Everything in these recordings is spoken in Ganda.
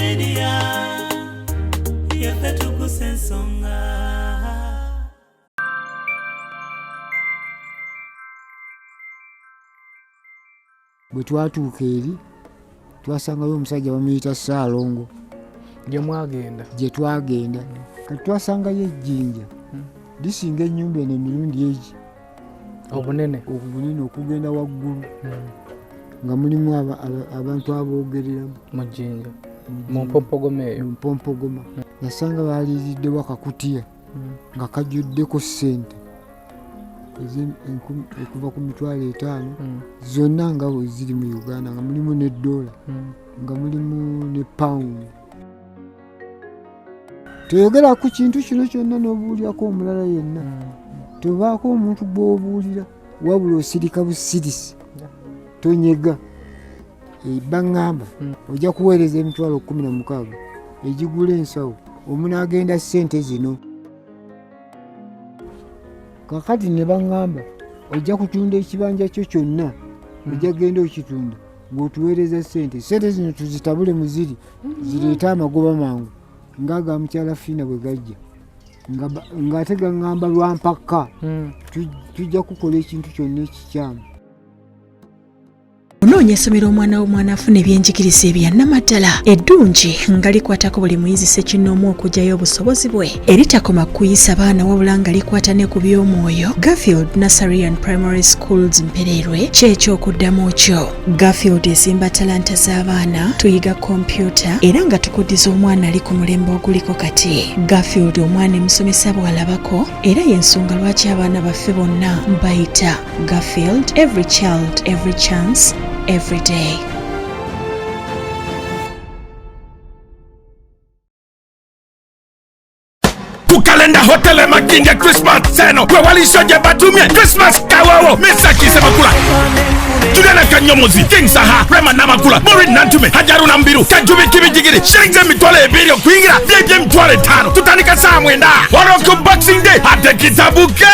Media, Tuggussa Enssonga. Bwe twatuuka eri twasangayo omusajja bamuyita Ssaalongo gye twagenda kati twasangayo ejjinja lisinga ennyumba eno emirundi egi obunene okugenda waggulu nga mulimu abantu aboogereramu mu jjinja mu mpompogoma eyo nasanga baaliiridde wakakutiya nga kajjuddeko ssente okuva ku $5,000 zonna nga bwe ziri mu Uganda nga mulimu ne $, nga mulimu ne pound. Toyogera ku kintu kino kyonna n'obuulirako omulala yenna. Tobaako omuntu gw'obuulira wabula osirika busirisi tonyega. Baŋŋamba ojja kuweereza $16,000 egigula ensawo omunaagenda ssente zino. Kakati ne baŋŋamba ojja kutunda ekibanja kyo kyonna ojja genda okitunda ng'otuweereza ssente zino tuzitabule mu ziri zireete amagoba mangu ng'aga mukyala Fiina bwe gajja ng'ate gaŋŋamba lwampaka tujja kukola ekintu kyonna ekikyamu. Onoonya essomero omwana w'omwana afuna ebyenjigiriza ebya nnamaddala eddungi nga likwatako buli muyizi ssekinnoomu okugyayo obusobozi bwe eritakoma kuyisa baana wabula nga likwata ne ku by'omwoyo. Garfield Nursery and Primary Schools Mpererwe ky'ekyokuddamu kyo. Garfield ezimba talanta z'abaana, tuyiga kompyuta era nga tukuddiza omwana ali ku mulembe oguliko kati. Garfield omwana emusomesa bw'alabako era y'ensonga lwaki abaana baffe bonna bayita Garfield. Every child, every chance, every day. Kalenda Hotel Makinga Christmas seno kwe walishoje batumye Christmas kawawo Mr. Kisemakula Juliana Kanyomozi King Saha Rema Namakula Maureen Nantume Hajaru Nambiru Kajubi Kibijigiri Shirinze mitwale ebiri okuingira byebye mitwale 5 tutandika saa mwenda Waroko Boxing Day ate kitabuke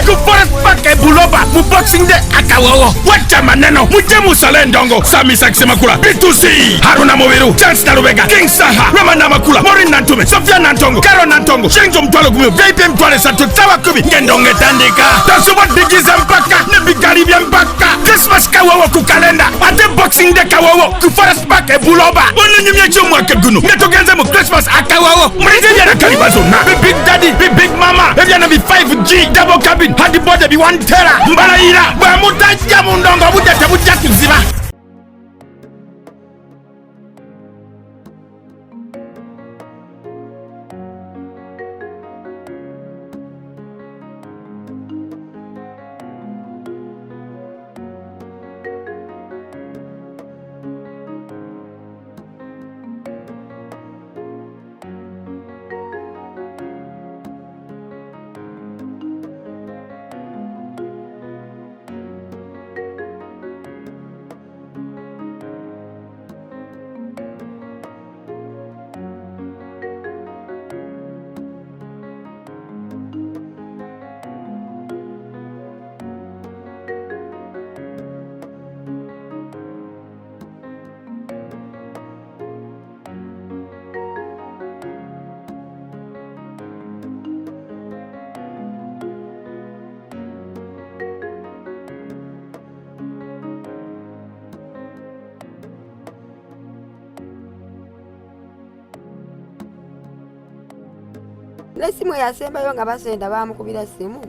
ku Forest Park Buloba mu Boxing Day akawawo wacha maneno muje musale ndongo Samisa Kisemakula B2C Haruna Mubiru Chance Narubega King Saha Rema Namakula Maureen Nantume Sofia Nantongo Karo Nantongo Shinjo mtwalo kumio VIP mtwale satu tawa kumi ngendonge tandika tasubo digiza mpaka nebigari bya mpaka Christmas kawawo ku kalenda ate Boxing Day kawawo ku Forest Park Buloba onyumye cyumwaka guno netogenze mu Christmas akawawo murize na kalibazo na Big Daddy Big Mama ebyana bi 5G double cabin hadi bode bi 1 tera mbarayira bwa mutajja mu ndongo budete bujja kuziba. Lesimu yasembayo nga basenda bamukubira simu.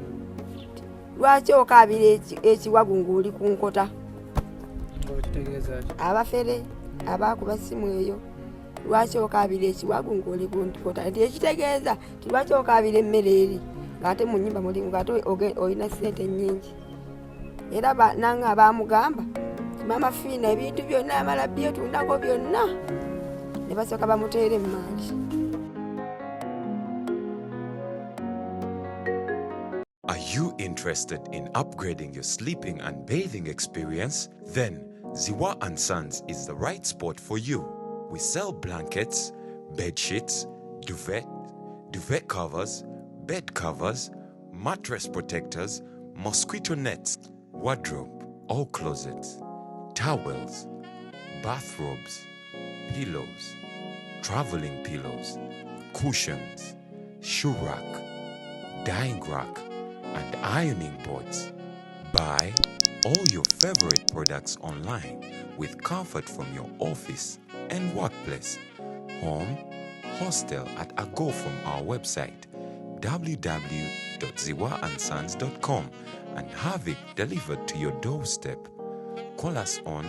Lwaki okabira ekiwagu ng'oli ku nkota? Abafere abakuba simu eyo. Lwaki okabira ekiwagu ng'oli ku nkota? Nti ekitegeeza ti lwaki okabira emmere eri ng'ate mu nnyumba mulimu ng'ate olina ssente nnyingi. Era nanga bamugamba Mama Fiina ebintu byonna amala byetundako byonna ne basooka bamuteere emmangi. Are you interested in upgrading your sleeping and bathing experience? Then Ziwa & Sons is the right spot for you. We sell blankets, bed sheets, duvet covers, bed covers, mattress protectors, mosquito nets, wardrobe or closets, towels, bathrobes, pillows, traveling pillows, cushions, shoe rack, dyeing rack, and ironing boards. Buy all your favorite products online with comfort from your office and workplace, home, hostel at a go from our website www.ziwaansons.com and have it delivered to your doorstep. Call us on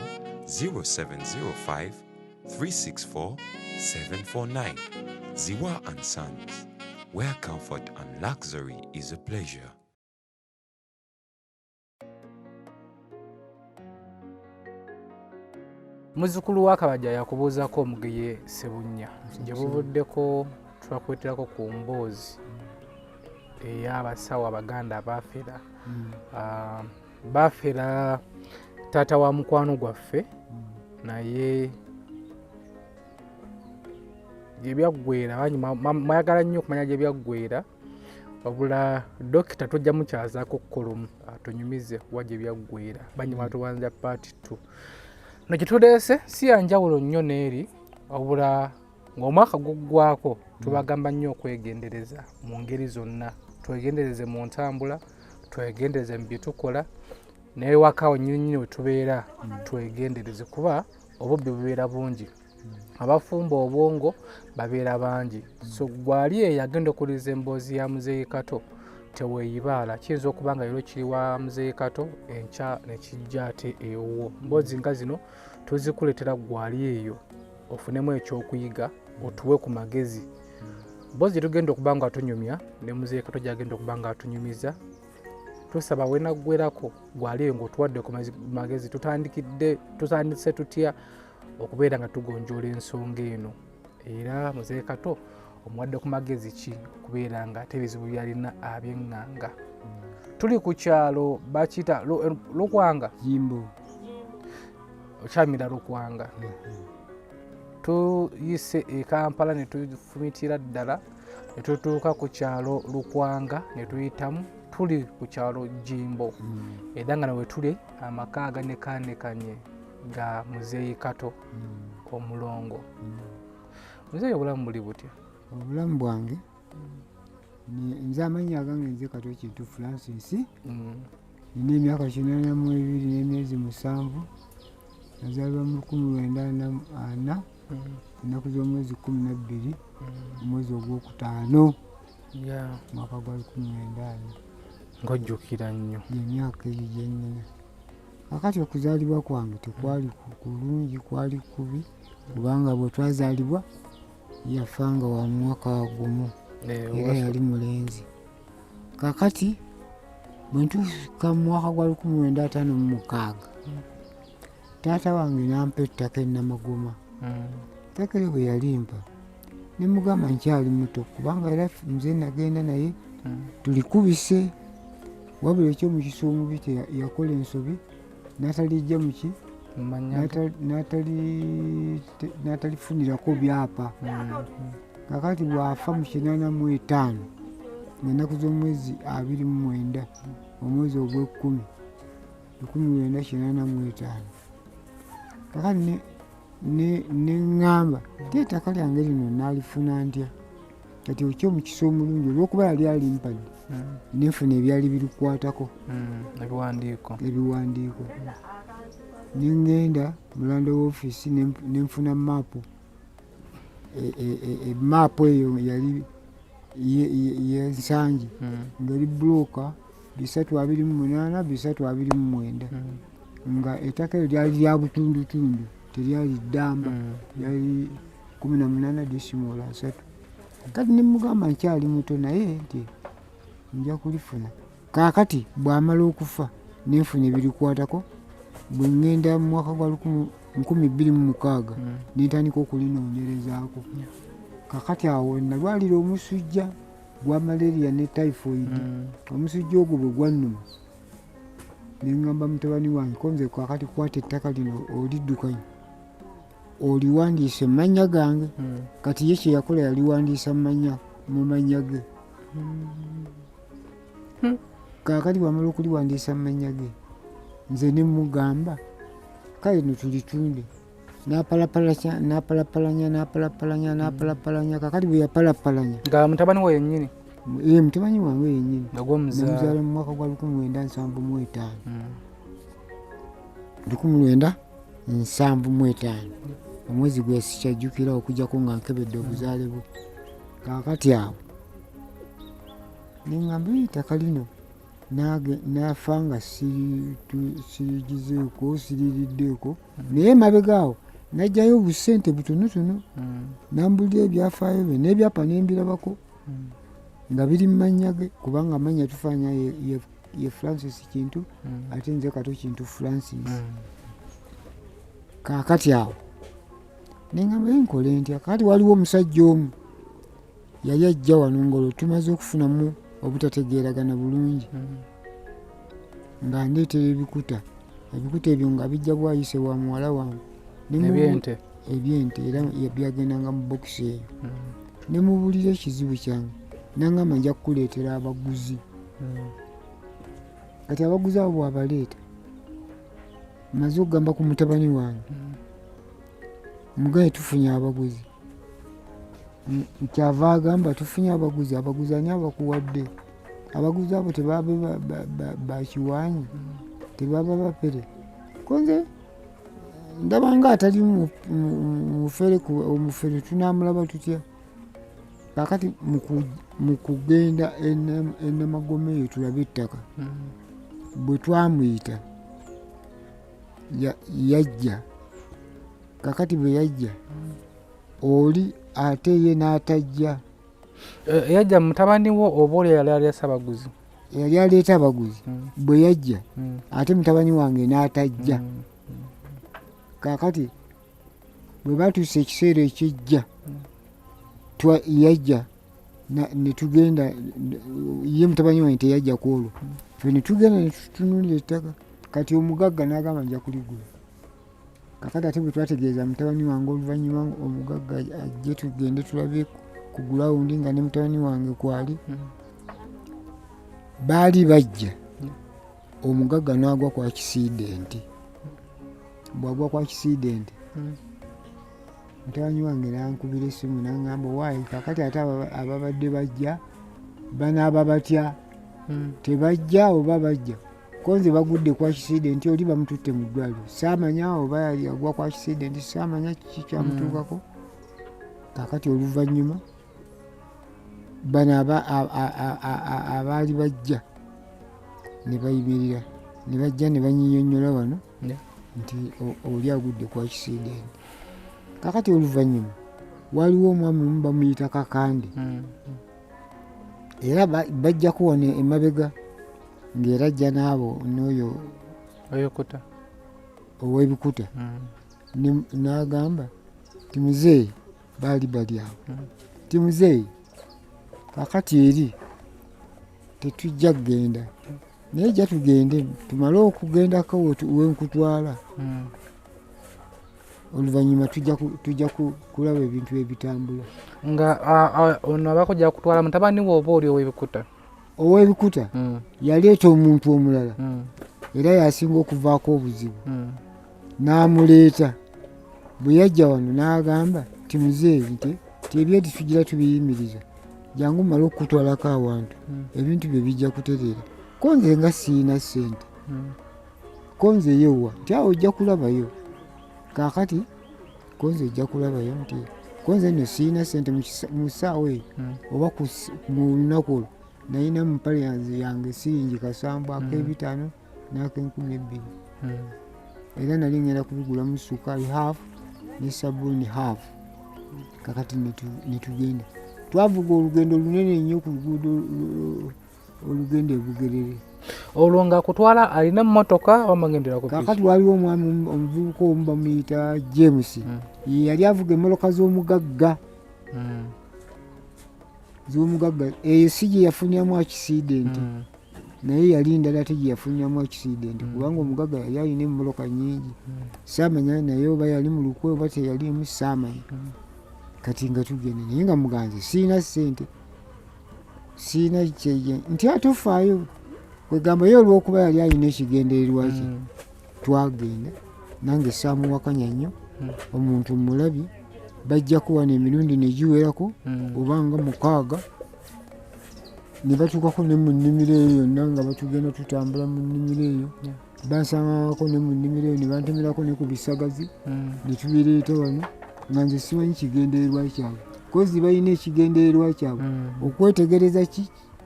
0705 364 749. Ziwa and Sons, where comfort and luxury is a pleasure. Muzzukulu wa Kabajja yakubuuzaako omugeye Ssebunya gye buvuddeko twakweterako ku mboozi ey'abasawo Abaganda abaafera. Baafera taata wa mukwano gwaffe naye gye byaggweera mwayagala nnyo okumanya gye byaggweera wabula dokita tojja mukyazaako kukolomu atunyumize kuba gye byaggweera banyuma tuwanza paati 2. No kituleese si ya njawulo nnyo n'eri wabula ng'omwaka guggwako tubagamba nnyo okwegendereza mu ngeri zonna. Twegendereze mu ntambula, twegendereze mu bye tukola, naye wakawo nnyini we tubeera twegendereze kuba obubbi bubeera bungi. Abafumba obwongo babeera bangi. So gwali eyo agenda okuliza emboozi ya Muzeeyi Kato teweeyibaala. Kiyinza okuba nga leero kiri wa Muzeeyi Kato enkya ne kijja ate ewuwo. Mboozi nga zino tuzikuleetera gwali eyo ofunemu ekyokuyiga otuwe ku magezi. Mboozi tugenda okuba nga atunyumya ne Muzeeyi Kato gyagenda okuba nga atunyumiza. Tusaba wenaggwerako gwali eyo ng'otuwadde ku magezi tutandise tutya okubeera nga tugonjoola ensonga eno. Era Muzeeyi Kato omuwadde ku magezi ki okubeera nga ate ebizibu byalina aby'eŋŋanga. Tuli ku kyalo bakiyita Lukwanga Jimbo okyamira Lukwanga. Tuyise e Kampala ne tufumitira ddala ne tutuuka ku kyalo Lukwanga ne tuyitamu tuli ku kyalo Jimbo. Era nga nawe tuli amaka aganekaanekanye ga Muzeeyi Kato omulongo. Muzeeyi obulamu buli butya? Obulamu bwange nze amannya agange nze Kato Kintu Francis. Nina emyaka 82 n'emyezi 7. Nazaalibwa mu 1940 ennaku z'omwezi 12 omwezi ogwokutaano mwaka gwa 1940. Ng'ojjukira nnyo emyaka eyo gye nnina. Kakati okuzaalibwa kwange tekwali kulungi, kwali kubi kubanga bwe twazaalibwa yafanga wa mwaka gumu era yali mulenzi. Kakati bwe ntuuka mu mwaka gwa 1956 taata wange nampa ettaka e Namagoma. Ettaka eryo bwe yalimpa ne mugamba nkyali muto kubanga era nze nagenda naye tulikubise wabula ekyomukisa omubi yakola ensobi n'atalijja muki n'atalifunirako byapa. Kakati bw'afa mu 85 ng'ennaku z'omwezi 29 omwezi ogw'Ekkumi 1985 kakati ne ŋŋamba ettaka lyange lino naalifuna ntya kati ekyomukisa omulungi olw'okuba yali alimpadde nenfuna ebyali birikwatako ebiwandiiko. Nengenda mu Land Office nenfuna maapu. Maapu eyo yali y'ensangi ng'eri bbulooka 328 329 nga ettaka eryo lyali lya butundutundu teryali ddamba lyali 18.3. Kati ne mugamba nkyali muto naye nti nja kulifuna. Kaakati bw'amala okufa nenfuna ebirikwatako bwe ŋŋenda mu mwaka gwa 2006 nentandika okulinoonyerezaako. Kaakati awo nalwalira omusujja gwa malaria ne typhoid. Omusujja ogwo bwe gwannuma neŋŋamba mutabani wange konze kaakati kwata ettaka lino oliddukanye oliwandiise mu mannya gange. Kati ye kye yakola yaliwandiisa mu mannya ge. Kaakati bw'amala okuliwandiisa mu mannya ge nze ne mugamba kale no tulitunde n'apalapalanya kakati bwe yapalapalanya nga mutabani we yennyini mutemanyi wange yennyini namuzaala mu mwaka gwa 1975 1975 omwezi gwe sikyajjukira okujjako nga nkebedde obuzaale bwe kakati awo neŋŋamba ettaka lino nafa nga sirigizeeko siririddeeko naye mabega awo najjayo obusente butonotono nambulira ebyafaayo bye n'ebyapa nembirabako nga biri mu mannya ge kubanga amanya tufaanya ye Francis Kintu ate nze Kato Kintu Francis kakati awo neŋŋamba nkole ntya kakati waliwo omusajja omu yali ajja wano ngolo tumaze okufunamu obutategeeragana bulungi nga ndeetera ebikuta ebyo nga bijja bwayise wa muwala wange ebyente era byagendanga mu bokisi eyo nemubuulira ekizibu kyange nangamba nja kukuleetera abaguzi kati abaguzi abo bwabaleeta maze okugamba ku mutabani wange mugaye tufunye abaguzi kyava agamba tufunye abaguzi ani abakuwadde abaguzi abo tebaba bakiwanyi tebaba bapere konze ndaba nga atali omufere tunamulaba tutya kakati mu kugenda enamagome eyo tulaba ettaka bwe twamuyita yajja kakati bwe yajja oli ate ye n'atajja yajja mutabani wo oba oli yali aleesa abaguzi yali aleeta abaguzi bwe yajja ate mutabani wange n'atajja kakati bwe batuuse ekiseera ekijja yajja netugenda ye mutabani wange teyajja kwolwo fe netugenda netutunulira ettaka kati omugagga n'agamba nja kuligula kakati ate bwe twategeeza mutabani wange oluvannyuma omugagga ajje tugende tulabe ku gulawundi nga ne mutabani wange kwali baali bajja omugagga n'agwa kwa kisidenti bwagwa kwa kisidenti mutabani wange nankubira essimu naŋŋamba waayi kakati ate ababadde bajja banaaba batya tebajja oba bajja konze bagudde kwa kisidenti oli bamututte mu ddwaliro saamanya oba yali agwa kwa kisidenti saamanya kiki kyamutuukako kakati oluvannyuma bano abaali bajja ne bayimirira ne bajja ne banyinyonnyola wano nti oli agudde kwa kisidenti kakati oluvannyuma waliwo omwami omu bamuyita Kakande era bajjako wano emabega ng'era ajja n'abo n'oyo ow'ebikuta n'agamba ti muzeeyi baali bali awo ti muzeeyi kakati eri tetujja kugenda naye jja tugende tumale okugendako wenkutwala oluvannyuma tujja kulaba ebintu ebitambula nga ono abakujja kutwala mutabani wo oba oli ow'ebikuta yaleeta omuntu omulala era yasinga okuvaako obuzibu n'amuleeta bwe yajja wano n'agamba ti muzeeyi nti ebyeti tugira tubiyimiriza jangu mala okutwalako awantu ebintu bye bijja kutereera konze nga siina ssente konze yewa nti awo ojja kulabayo kakati konze ojja kulabayo nti konze nno siina ssente mu ssaawa eyo oba mu lunaku olwo nayina mu mpale yange siringi kasambu ak'ebitaano n'ak'enkumi ebbiri era nali ngenda kubigulamu sukaali haafu ne sabbuuni haafu kakati netugenda twavuga olugendo lunene nnyo ku luguudo olugendo ebugerere olwo nga kutwala alina mmotoka omagendera ku kakati waliwo omwami omuvubuka omu bamuyita James yali avuga emmoloka z'omugagga eyo si gye yafuniramu akisidenti naye yali ndala ate gye yafuniramu akisidenti kubanga omugagga yali alina emmoloka nnyingi saamanya naye oba yali mu lukwe oba teyalimu saamanya kati nga tugenda naye nga muganze siina ssente siina kyeye nti atofaayo kwegamba ye olw'okuba yali alina ekigendererwa kye twagenda nange saamuwakanya nnyo omuntu mulabi bajja kuwana emirundi negiwerako obanga 6 ne batuukako ne mu nnimiro eyo yonna nga batugenda tutambula mu nnimiro eyo bansangako ne mu nnimiro eyo ne bantemerako ne ku bisagazi ne tubireeta wano nga nze simanyi kigendererwa kyabwe kozi balina ekigendererwa kyabwe okwetegereza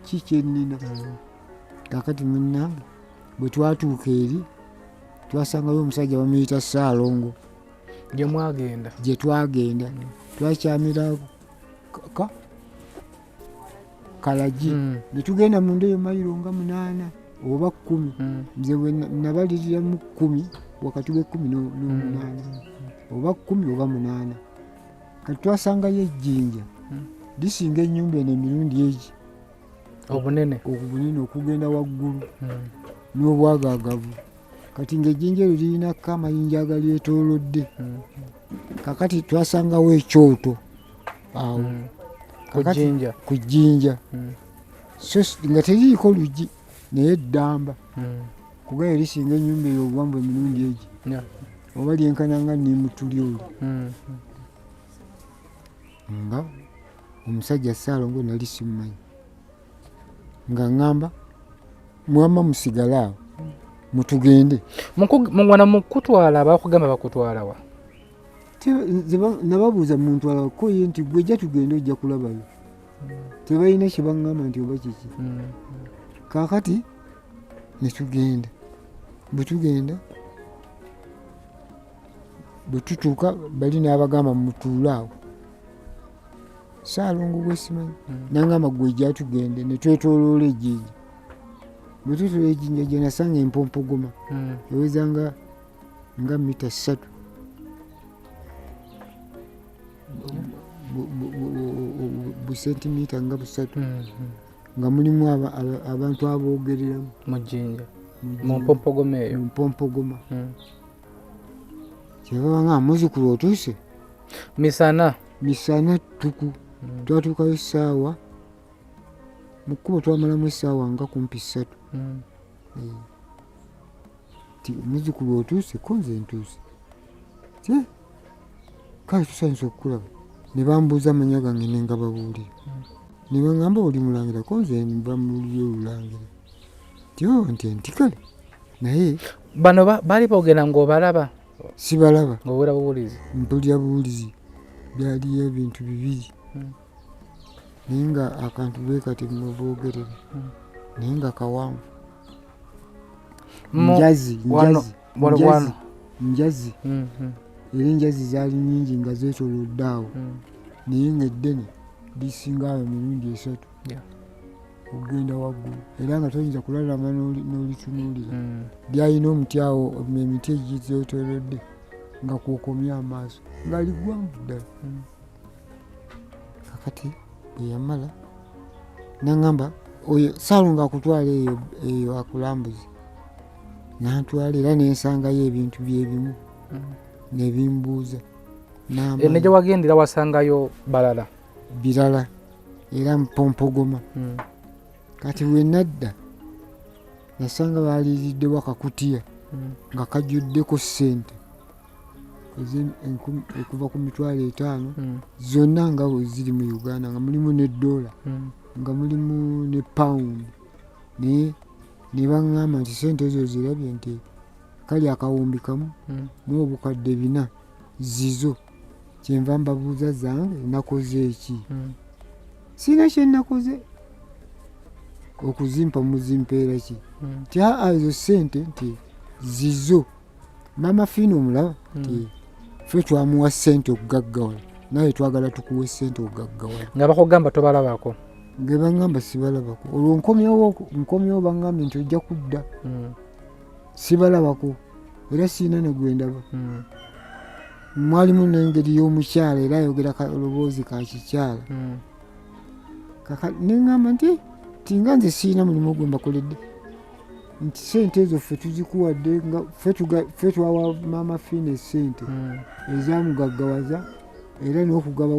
ki kyennina kakati munnange bwe twatuuka eri twasangayo omusajja bamuyita Ssaalongo gye twagenda twakyamira Kalagi ne tugenda mu ndeyo mayiro nga 8 oba 10 nze bwe nabalirira mu 10 wakati w'e10 n'omunaana oba 10 oba 8 kati twasangayo ejjinja lisinga ennyumba eno emirundi egi obunene okugenda waggulu n'obwagaagavu kati ng'ejjinja eryo lirinako amayinja agalyetoolodde kakati twasangawo ekyoto awo ku jjinja so nga teriyiko luggi naye eddamba kugayo lisinga ennyumba eyo obuwanvu emirundi egi oba lyenkananga nimutuli oli nga omusajja Ssaalongo nali simumanyi nga ŋŋamba mwama musigale awo mutugende mungwana mukutwala abakugamba bakutwalawa nababuuza muntwala ko ye nti gwe jja tugende ojja kulabayo tebalina kyebaŋŋamba nti oba kiki kaakati ne tugenda bwe tutuuka bali n'abagamba mutuule awo Ssaalongo gwe simanyi nangamba gwe ejja tugende ne twetooloola ejjinja bwe tutuula ejjinja gye nasanga empompogoma eweza nga mita 3 busentimita nga 3 nga mulimu abantu aboogereramu mu jjinja mu mpompogoma eyo mpompogoma kyebaba nga muzukulu otuuse misana tuku twatuukayo essaawa mu kkubo twamalamu essaawa nga kumpi 3 ti muzukulu otuuse ko nze ntuuse kale tusanyusa okukulaba ne bambuuza amannya gange ne nga babuulira ne baŋŋamba oli mulangira ko nze bamuli olulangira nti kale naye bano baali boogera ng'obalaba sibalaba ng'obula buwulizi mpulira buwulizi byaliyo ebintu bibiri naye nga akantu bwe kati muboogerera naye nga kawanvu njazi era enjazi zaali nnyingi nga zeetoolodde awo naye nga eddene lisinga emirundi 3 okugenda waggulu era nga toyinza kulalama n'olitunuulira lyalina omuti awo emiti egizeetoolodde nga kwokomya amaaso nga ligwanvu ddala kakati bwe yamala naŋŋamba oyo Ssaalongo akutwala eyo akulambuzi n'antwala era nensangayo ebintu byebimu nebimbuuza negye wagendera wasangayo birala era mpompogoma kati we nadda nasanga baaliiriddeko akakutiya nga kajjuddeko ssente okuva ku $50 zonna nga ziri mu Uganda nga mulimu $1 nga mulimu ne pound naye ne baŋŋamba nti ssente ezo zirabye nti kali akawumbi kamu n'obukadde 4 zizo kyenva mbabuuza zange nakoze eki sina kye nakoze okuzimpa muzimpeera ki ti ezo ssente nti zizo mama Fino omulaba nti ffe twamuwa ssente okugaggawala naye twagala tukuwa ssente okugaggawala nga bakugamba tobalabako ge baŋŋamba sibalabako olwo nkomyewo baŋŋambye nti ojja kudda sibalabako era siina ne gwendaba mwalimu n'engeri y'omukyala era ayogera kaloboozi ka kikyala neŋŋamba nti tinga nze siina mulimu gwe mbakoledde nti ssente ezo ffe tuzikuwadde nga ffe twawa maama Fino essente ezamugaggawaza era n'okugaba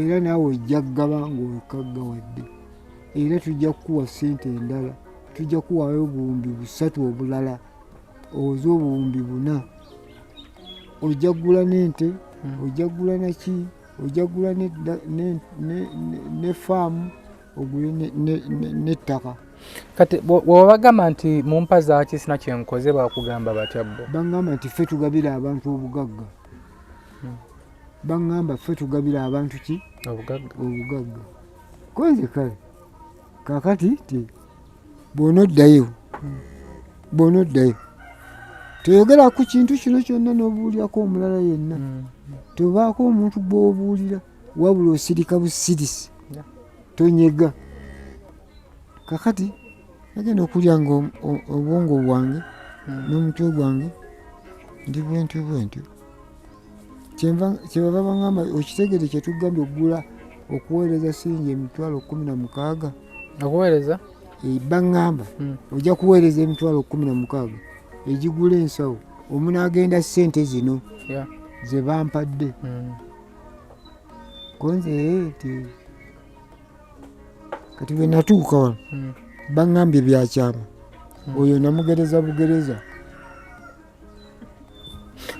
era naawe ojja kugaba ng'okaggawadde era tujja kukuwa ssente endala tujja kuwayo $3,000 obulala oze $4,000 ojja kugula n'ente ojja kugula naki ojja kugula ne faamu ogule n'ettaka. Kati bw'obagamba nti mu mpa zaaki sina kyenkoze bakugamba batya bo? Bangamba nti ffe tugabira abantu obugagga. Bangamba ffe tugabira abantu ki? Obugagga. Konze kale kaakati ti bw'onoddayo toyogera ku kintu kino kyonna n'obuulirako omulala yenna. Tobaako omuntu gw'obuulira wabula osirika busirisi tonyega. Kakati nagenda okulya nga obwongo bwange n'omutwe gwange ndi bwentyo kyebava bangamba okitegere kyetugambye okugula okuweereza siringi $16,000. Okuweereza? Bangamba ojja kuweereza $16,000 egigula ensawo omunaagenda ssente zino ze bampadde. Konze ti kati bwe natuuka wano bangambye byakyama oyo namugereza bugereza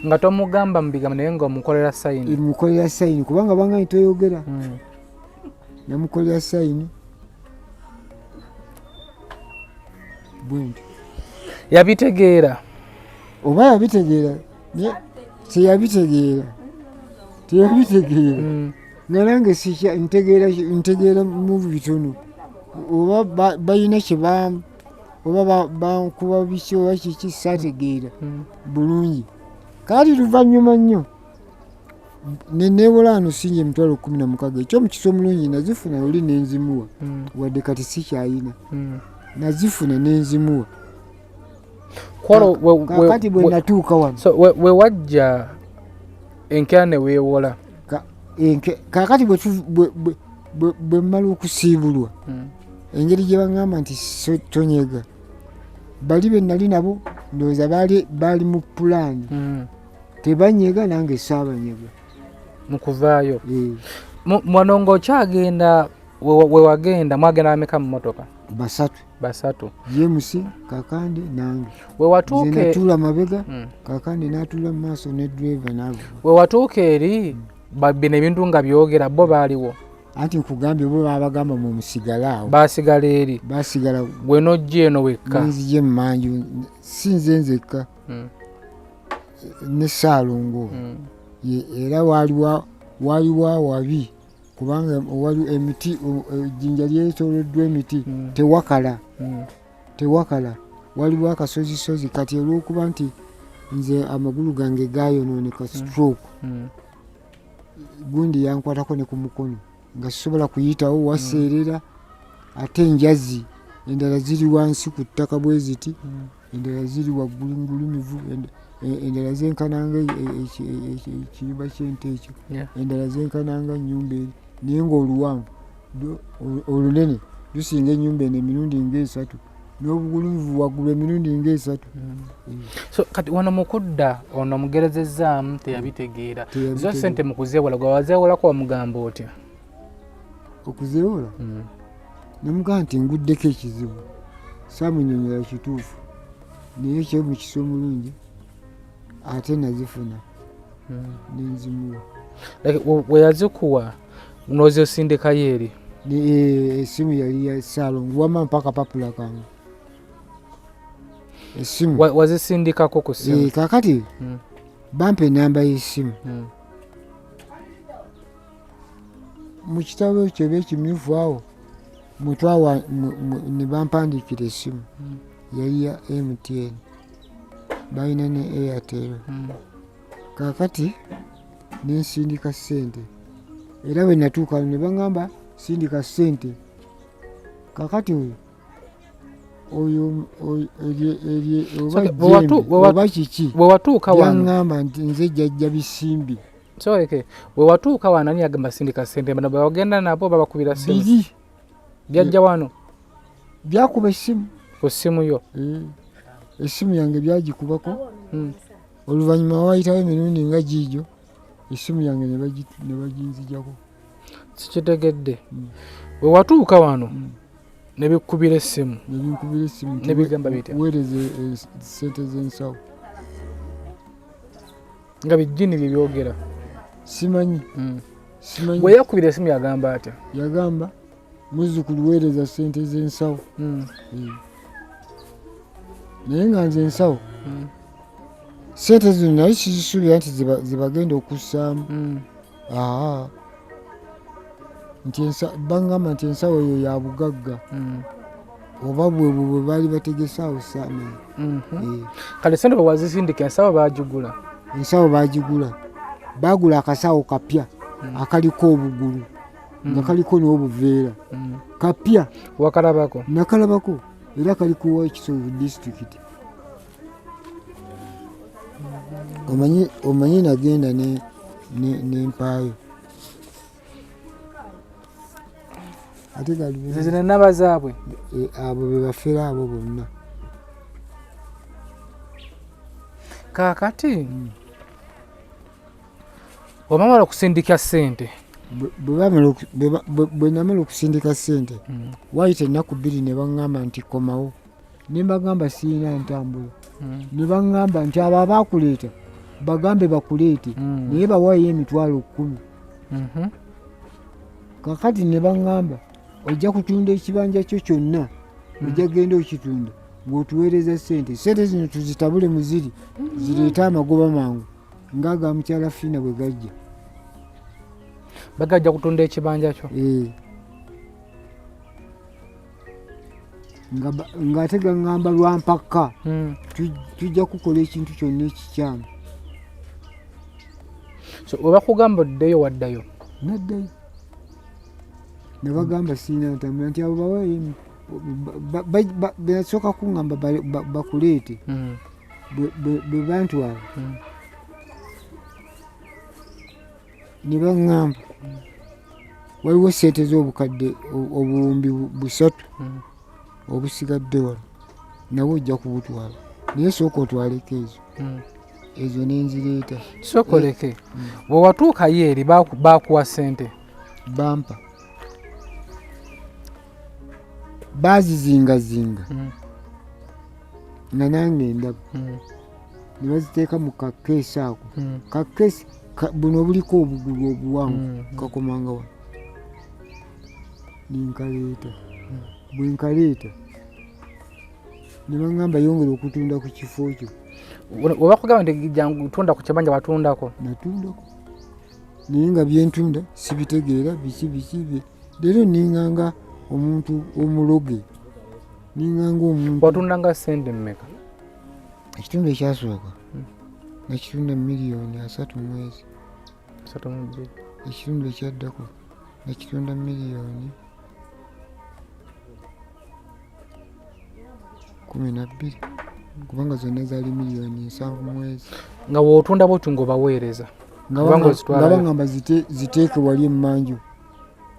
nga tomugamba mu bigambo naye ng'omukolera sayini. Mukolera sayini kubanga bangambye toyogera. Namukolera sayini bwenti. Yabitegeera oba yabitegeera teyabitegeera nga nange ntegeera mu bitono oba balina kyebam oba bankuba biki oba kiki saategeera bulungi. Kaali luvannyuma nnyo neewala wano singa $16,000 ekyomukisa omulungi nazifuna oli nenzimuwa wadde kati sikyayina nazifuna nenzimuwa. Kakati bwe natuuka wano we wajja enkya ne weewola. Kakati bwe mmala okusiibulwa engeri gye baŋŋamba nti tonyega bali be nali nabo ndowooza baali mu pulaani tebanyega nange saabanyega mu kuvaayo. Wano ng'okyagenda we wagenda mwagenda bameka mu mmotoka? Basatu. James, Kakande nange. We watuuke natuula mabega Kakande n'atuula mu maaso ne driver n'ava. We watuuka eri bino ebintu nga byogera bo baaliwo? Anti nkugambye bo babagamba mu musigala awo. Basigala eri? Basigala. Gwe n'ojja eno wekka? Nzije mu manju si nze nzekka ne Ssaalongo era waliwo awabi kubanga wali emiti ejjinja lyetooloddwa emiti tewakala waliwo akasozisozi kati olw'okuba nti nze amagulu gange gayonooneka stroke gundi yankwatako ne ku mukono nga sisobola kuyitawo waseerera ate enjazi endala ziri wansi ku ttaka bwe ziti endala ziri waggulu ngulumivu endala zenkananga ekiyumba ky'ente ekyo endala zenkananga nnyumba eri naye ng'oluwanvu olunene lusinga ennyumba eno emirundi nga-3 n'obugulumivu waggulu emirundi nga-3. So kati wano mukudda ono mugerezezzaamu teyabitegeera zo ssente mu kuzeewola gwe wazeewolako wamugamba otya? Okuzeewola namugamba nti nguddeko ekizibu saamunyonyola kituufu naye kyomukisa omulungi ate nazifuna nenzimuwa. We yazikuwa n'ozisindikayo eri? Essimu yali ya Ssaalongo wamma mpaka papula kange essimu wazisindikako ku ssimu. Kakati bampa enamba y'essimu mu kitabo ekyo ekimyufu awo mutwawa ne bampandiikira essimu yali ya MTN balina ne Airtel. Kakati nensindika ssente era bwe natuuka ne baŋŋamba sindika ssente. Kakati oyo oba kiki yaŋŋamba nti nze jjajja bisimbi. Soreke we watuuka wano ani yagamba sindika ssente bano bwagenda nabo babakubira ssimu? Biri byajja wano byakuba essimu ku ssimu yo? Essimu yange byagikubako oluvannyuma wayitawo emirundi nga giijo essimu yange ne baginzijako. Sikitegedde. We watuuka wano ne bikkubira essimu ne bigamba bitya? Weereze ssente z'ensawo. nga bijjini bye byogera simanyi bwe yakubira esimu yagamba atya yagamba muzzukulu weereza ssente z'ensawo naye nga nze ensawo ssente zino naye sizisuubira nti zibagenda okussaamu nti bangamba nti ensawo eyo ya bugagga oba bwebwo bwe baali bategesaawo saamanya kale sente bwe wazisindika ensawo baagigula ensawo baagula akasawo kapya akaliko obugulu nga kaliko n'obuveera kapya wakalabako nakalabako era kaliko wa Kisovu district omanyi nagenda nempaayo ate zizina naba zaabwe abo be bafera abo bonna kaakati omamala okusindika ssente bwe namala okusindika ssente wayita ennaku 2 ne baŋŋamba nti komawo ne mbagamba sirina ntambula ne baŋŋamba nti abo abaakuleeta bagambe bakuleete naye bawaayo emitwalo 10 kakati ne baŋŋamba ojja kutunda ekibanja kyo kyonna ojja genda okitunda ng'otuweereza ssente zino tuzitabule mu zireete amagoba mangu ng'aga mukyala Fiina bwe gajja bagajja kutunda ekibanja kyo ng'ate gaŋŋamba lwampaka tujja kukola ekintu kyonna ekikyamu so oba kugamba oddeyo waddayo naddayo ne bagamba sirina ntambula nti abo bawayo benasooka kuŋŋamba bakuleete bwe bantwala ne baŋŋamba waliwo ssente z'obukadde obuwumbi 3 obusigadde wano nawe ojja kubutwala naye sooka otwaleko ezo nenzireeta sokoleke bwe watuukayo eri baakuwa ssente bampa baazizingazinga nga nange ndaba ne baziteeka mu kakeesi ako kakeesi buno obuliko obugulu obuwanvu kakomanga wano ninkaleeta bwe nkaleeta ne baŋŋamba yongera okutunda ku kifo kyo oba kugamba nti jangu tunda ku kibanja watundako natundako naye nga byentunda sibitegeera biki leero ninganga omuntu omuloge ninganga omuntu watundanga ssente mmeka ekitundu ekyasooka nakitunda miliyoni 3 mwezi ekitundu ekyaddako nakitunda miliyoni 12 kubanga zonna zaali miliyoni 7 mwezi nga wootunda bwotyo ng'obaweereza nga baŋŋamba ziteeke wali emmanju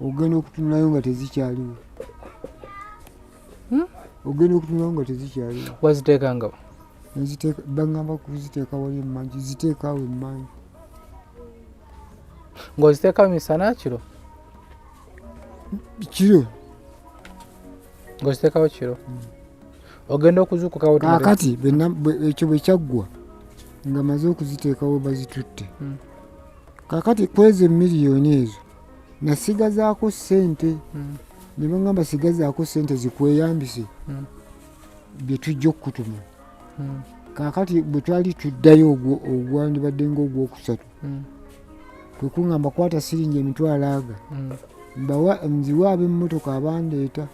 ogenda okutunulayo nga tezikyaliwo waziteekangawo baŋŋamba kuziteeka wali emmanju ziteekaawo emmanju ng'oziteekawo misana kiro ng'oziteekawo kiro ogenda okuzuukukawo kakati ekyo bwe kyaggwa nga maze okuziteekawo bazitutte kakati kwezi miliyoni ezo nasigazaako ssente ne baŋŋamba sigazaako ssente zikweyambise bye tujja okukutuma kakati bwe twali tuddayo ogwandibadde ng'ogwokusatu kwe kuŋŋamba kwata siringi emitwalo aga nziwa ab'emmotoka abandeeta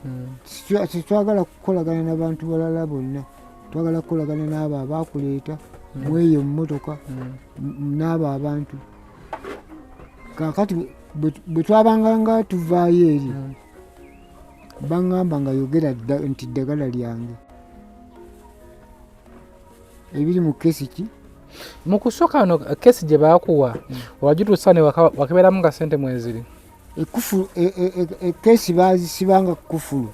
tetwagala kukolagana n'abantu balala bonna twagala kukolagana n'abo abaakuleeta mweyo mmotoka n'abo abantu kakati bwe twabanga nga tuvaayo eri baŋŋamba nga yogera nti ddagala lyange ebiri mu kesi ki mu kusooka wano kesi gye baakuwa wagituusa ne wakebeeramu nga ssente mweziri ekesi baazisibanga kufulu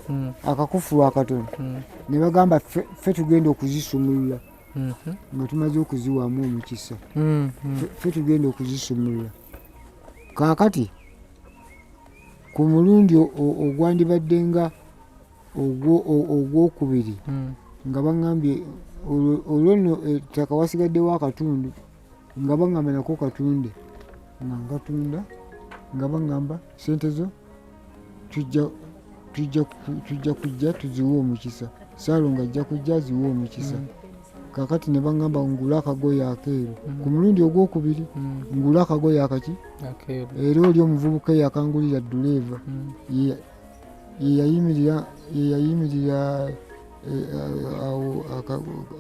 akakufulu akatono ne bagamba ffe tugenda okuzisumulula nga tumaze okuziwaamu omukisa ffe tugenda okuzisumulula kaakati ku mulundi ogwandibadde nga ogwokubiri nga baŋŋambye olwo nno ettaka wasigaddewo akatundu nga baŋŋamba nako katunde nga ngatunda nga baŋŋamba sente zo tujja kujja tuziwe omukisa saalo nga ajja kujja ziwe omukisa kakati ne baŋŋamba ngula akagoye akeeru ku mulundi ogwokubiri ngula akagoye akaki era oli omuvubuka eyakangulira duleeva yeyayimirira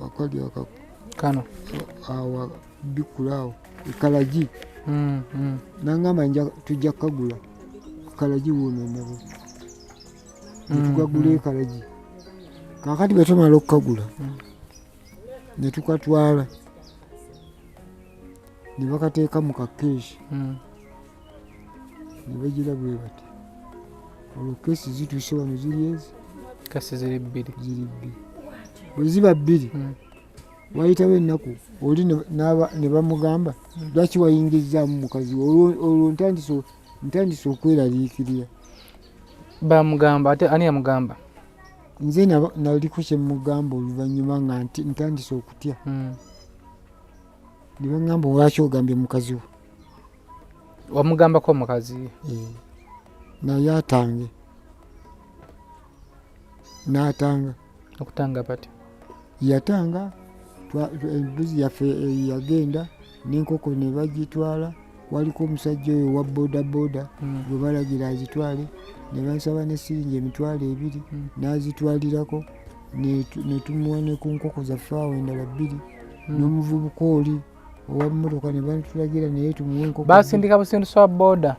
akali kano awo bikulaawo ekalagi naŋŋamba tujja kukagula kalagi woononabo netugagula ekalagi kakati bwe tumala okukagula ne tukatwala ne bakateeka mu kakeesi ne bagira bwe bati olwo keesi zituuse wano ziri ezi kasi ziri bbiri bwe ziba bbiri wayitawo ennaku oli ne bamugamba lwaki wayingizaamu mukazi olwo ntandise okweraliikirira bamugamba ate ani yamugamba nze naliko kyemugamba oluvannyuma nga ntandise okutya ne baŋŋamba lwaki ogambye mukazi we wamugambako omukazi naye atange n'atanga okutanga bati yatanga embuzi yaffe yagenda n'enkoko ne bagitwala waliko omusajja oyo wa bodaboda gwe balagira azitwale ne bansaba ne siringi emitwalo 2 n'azitwalirako ne tumuwa ne ku nkoko zaffe awo endala 2 n'omuvubuka oli owa mmotoka ne batulagira naye tumuwe enkoko basindika busindusi wa boda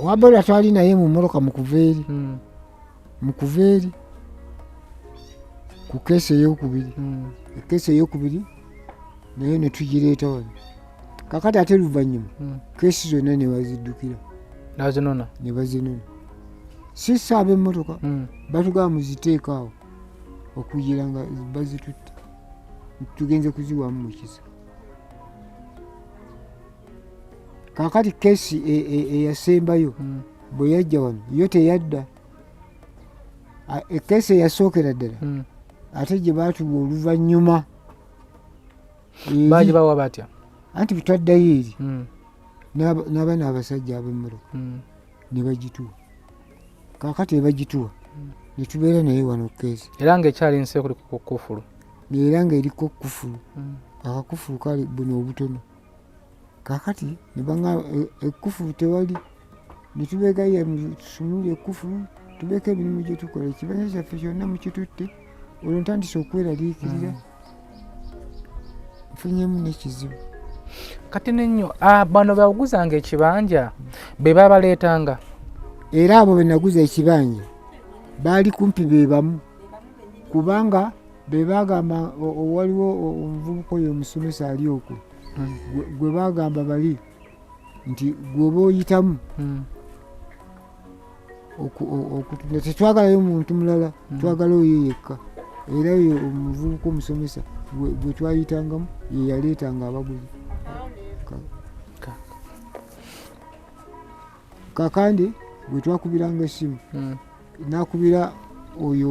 owa boda twali naye mu mmotoka mukuva eri ku keesi ey'okubiri ekeesi ey'okubiri naye ne tugireeta wano kakati ate luvannyuma keesi zonna ne baziddukira ne bazinona sisa ab'emmotoka batugamba muziteeka awo okugira nga bazitutte tugenze kuziwamu mu kisa kakati keesi eyasembayo bwe yajja wano yo teyadda ekeesi eyasookera ddala ate gye baatuwa oluvannyuma bagibawa batya anti butwaddayo eri n'abaana abasajja ab'emmotoka ne bagituwa kakati ebagituwa ne tubeera naye wano keesi era ng'ekyali nsi kuli ku kufulu era ng'eriko kufulu akakufulu kali buno obutono kakati ne baŋŋamba ekufulu tewali ne tubeegayo tusumule ekufulu tubeeko emirimu gye tukola ekibanja kyaffe kyonna mukitutte olwo ntandise okweraliikirira nfunyemu n'ekizibu kati nenyo bano baguzanga ekibanja be babaleetanga era abo benaguza ekibanja baali kumpi be bamu kubanga be bagamba waliwo omuvubuka oyo omusomesa ali okwo gwe bagamba bali nti gweoba oyitamu okutunda tetwagalayo muntu mulala twagala oyo yekka era oyo omuvubuka omusomesa gwe twayitangamu ye yaleetanga abaguzi kakandi bwe twakubiranga essimu nakubira oyo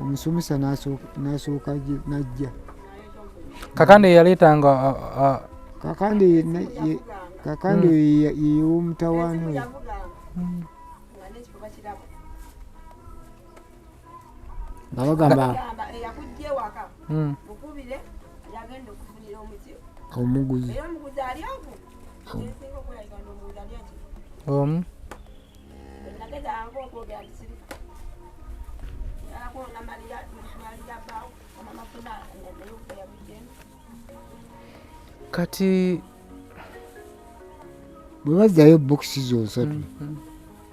omusomesa n'asooka najja kakandi yaleetanga kakandi yew'omutawaana oyo nga bagamba omuguzi omu kati bwe bazzayo bokisi zonsatu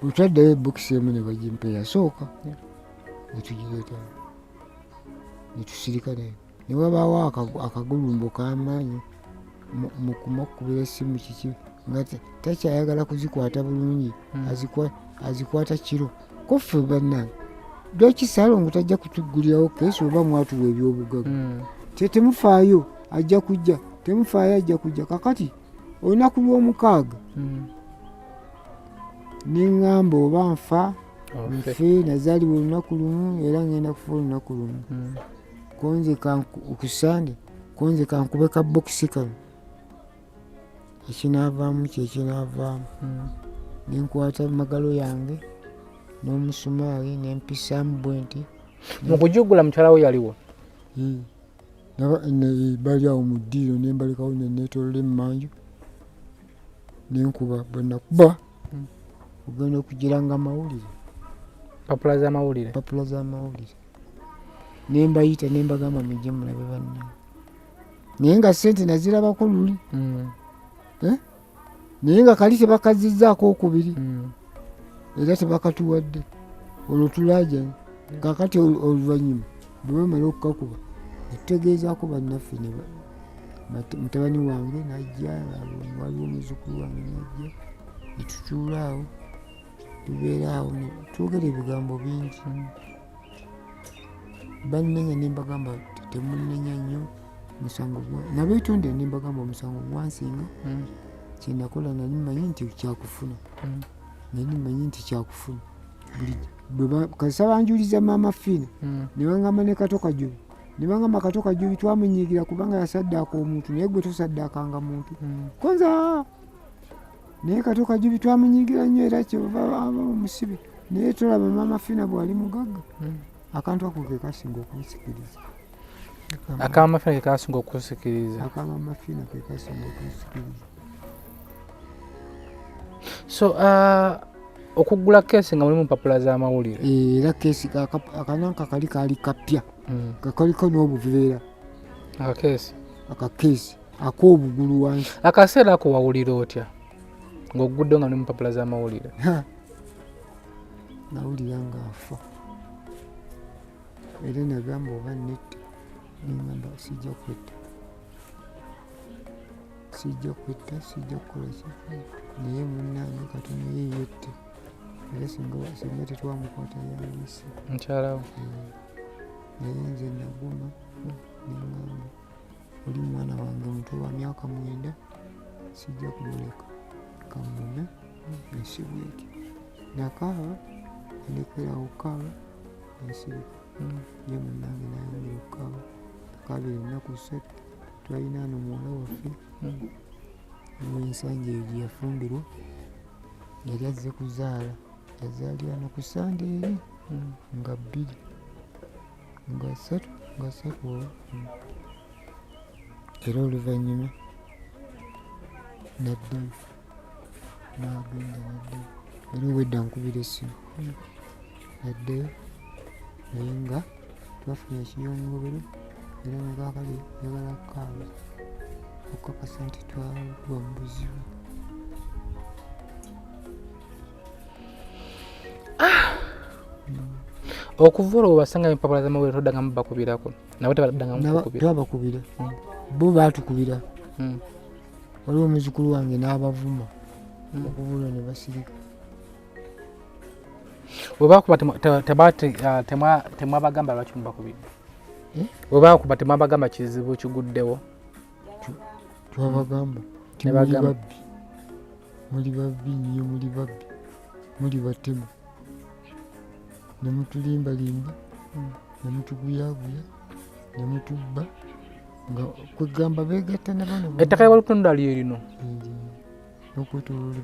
bwe twaddayo bokisi emu ne bagimpa eyasooka netugireeta netusirika nayo ne wabaawo akagulumbo k'amaanyi mu kumakubira essimu kiki nga takyayagala kuzikwata bulungi azikwata kiro koffe bannange lwaki Saalongo tajja kutuggulirawo keesi oba mwatuwa ebyobugaga temufaayo ajja kujja temufaayo ajja kujja kakati olunaku lw'omukaaga neŋŋamba oba nfa nfe nazaalibwa olunaku lumu era ngenda kufa olunaku lumu konze ku Sande konze kankube ka box kano ekinaavaamu kyekinavaamu nenkwata magalo yange n'omusumaali nempisaamu bwenti mukujugula mukyala we yaliwo bali awo mu ddiiro nembalikawo nenetolola emmanju nenkuba bwenakuba ogenda okugiranga amawulire papula z'amawulire nembayita nembagamba mujje mulabe banna naye nga sente nazirabako luli naye nga kali tebakazizzaako okubiri era tebakatuwadde olwo tulajana kakati oluvannyuma bwe bamala okukakuba netutegeezaako bannaffe mutabani wange najja waliwo omuzukulu wange najja netutuula awo tubeera awo twogera ebigambo bingi bannenya nembagamba temunenya nnyo musango nabeetondera nembagamba omusango gwansinga kyenakola nali manyi nti kyakufuna nali manyi nti kyakufuna kasa banjuliza maama Fina nebangamba ne Kato Kajubi nebangamba Kato Kajubi twamunyigira kubanga yasaddaaka omuntu naye gwe tosaddaakanga muntu konza naye Kato Kajubi twamunyigira nnyo era kyova omusibe naye tolaba maama Fina bwali mugagga akantu ako ke kasinga okusikiriza akamaama Fina ke kasinga okusikiriza so okugula keesi nga mulimu mpapula z'amawulire era keesi akananka kali kapya kakaliko n'obuveera akakeesi ak'obugulu wansi akaseera ako wawulira otya ng'ogudde nga mulimu mpapula z'amawulire nawulira ng'afa era nagamba oba nette nengamba sijja kwetta sijja kukola ki naye munnange katono yeyette era singa tetwamukwata yalise mukyalawo naye nze naguma nengamba oli mwana wange muto wa myaka 9 sijja kumuleka kamume ensibweki nakaaba ndekera okukaaba ensibika ye munnange nayongera okukaaba akaabira ennaku 3 twalina ano muwala waffe ensanja eyo gye yafumbirwa yali azze kuzaala yazaalira no ku sande eri nga 2 nga 3 era oluvannyuma naddayo nagenda era owedda nkubira essimu naddayo naye nga twafunye ekiyongobero era nakakali yagala kukaaba okukakasa nti twalwa mu buzibu okuva olwo basanga empapula z'amawulire toddangamu bakubirako nabo twabakubira bo baatukubira waliwo omuzukulu wange n'abavuma okuva ne basirika webakuba temwabagamba lwaki mubakubire webakuba temwabagamba kizibu kiguddewo twabagamba muli babbi nnyo muli batemu nemutulimbalimba nemutuguyaguya nemutubba nga kwegamba begatta nabano ettaka ly'olutundu ali erino nokwetolola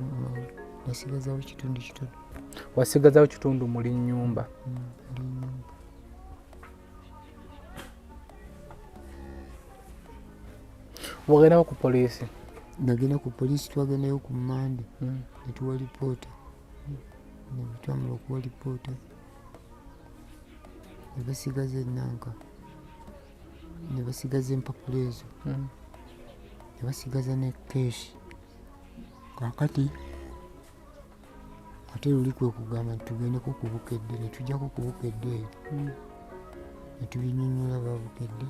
nasigazawo kitundu kitono wasigazawo kitundu muli nnyumba wagendawo ku poliisi nagenda ku poliisi twagendayo ku Mande netuwa lipoota netwamala okuwa lipoota nebasigaza enanka nebasigaza empapula ezo nebasigaza ne keesi kakati ate luli kwe kugamba nti tugendeko ku Bukedde netujjako ku Bukedde eyo netubinyonyola babukedde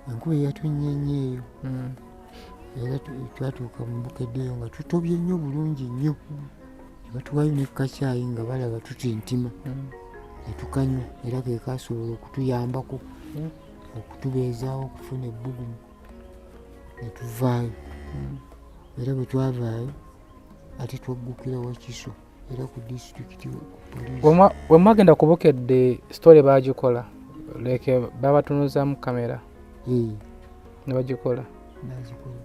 enkuba eyatunyenya eyo era twatuuka mu Bukedde eyo nga tutobye nnyo bulungi nnyo nebatuwayo ne kacaayi nga balaba tutintima netukanywa era ke kasobola okutuyambako okutubeezaawo okufuna ebbugumu netuvaayo era bwe twavaayo ate twaggukira Wakiso era ku disitulikiti poliisi we mwagenda ku Bukedde sitole baagikola leke babatunuzaamu kamera ne bagikola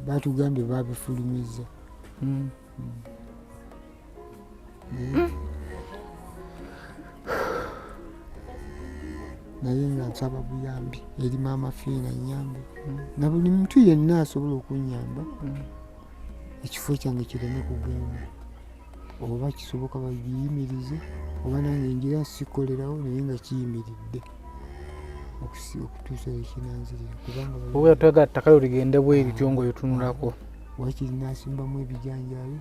batugambye babifulumiza naye nga nsaba buyambi eri maama Fiina nyambe na buli muntu yenna asobola okunyamba ekifo kyange kireme kugenda oba kisoboka bagiyimirize oba nange ngira sikolerawo naye nga kiyimiridde okutuusa ekinanzirira kubanga oba twagala ttaka lyo ligende bwerityo ng'oyotunulako wakiri nasimbamu ebijanjaalo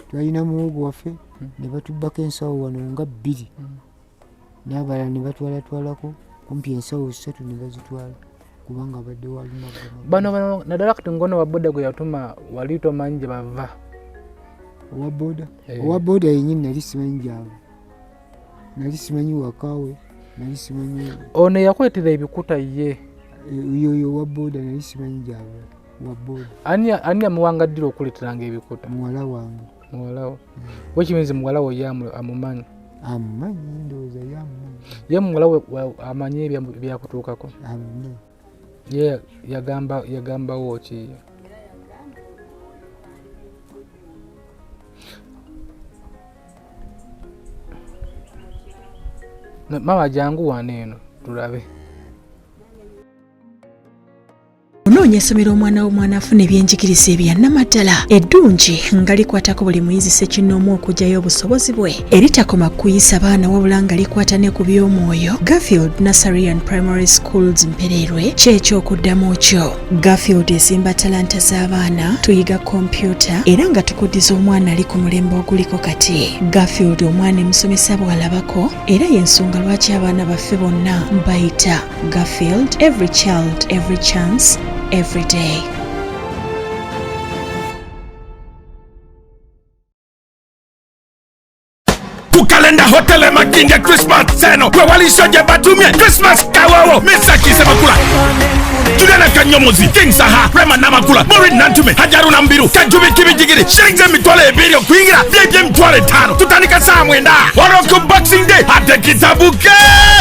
twalina muwogo waffe ne batubbako ensawo wano nga 2 n'abalala ne batwalatwalako kumpi ensawo 3 ne bazitwala kubanga badde walima bano naddala kati ngono wa boda gwe yatuma wali tomanyi gye bava owa boda yenyini nali simanyi gyabo nali simanyi wakaawe nali simanyi ono yakwetera ebikuta ye yoyo owa boda nali simanyi gyabo wa boda ani amuwangaddira okuleeteranga ebikuta muwala wange muwalawo wekimizi muwalawo ye amumanyi ndowooza yamumanyi ye muwalawo amanyi ebyakutuukako amumanyi ye yagambawo ki mama jangu wano eno tulabe onoonya essomero omwana w'omwana afuna ebyenjigiriza ebya Namaddala eddungi nga likwatako buli muyizi ssekinnoomu okuggyayo obusobozi bwe eritakoma kuyisa baana wabula nga likwata ne ku by'omwoyo Garfield Nursery and Primary Schools Mpererwe ky'ekyokuddamu kyo Garfield ezimba talanta z'abaana tuyiga kompyuta era nga tukuddiza omwana ali ku mulembe oguliko kati Garfield omwana emusomesa bw'alabako era y'ensonga lwaki abaana baffe bonna bayita Garfield every child every chance every day. Bukalenda Hotel Maginja Christmas seno we walishoje batumye Christmas kawawo Mr. Semakula Juliana Kanyomozi King Saha Rema Namakula Morin Nantume Hajaru Nambiru Kajubi Kibijigiri Shirinze mitwale ebiri okuingira byebye mitwale 5 tutandika saa 9 waroko Boxing Day ate kitabuke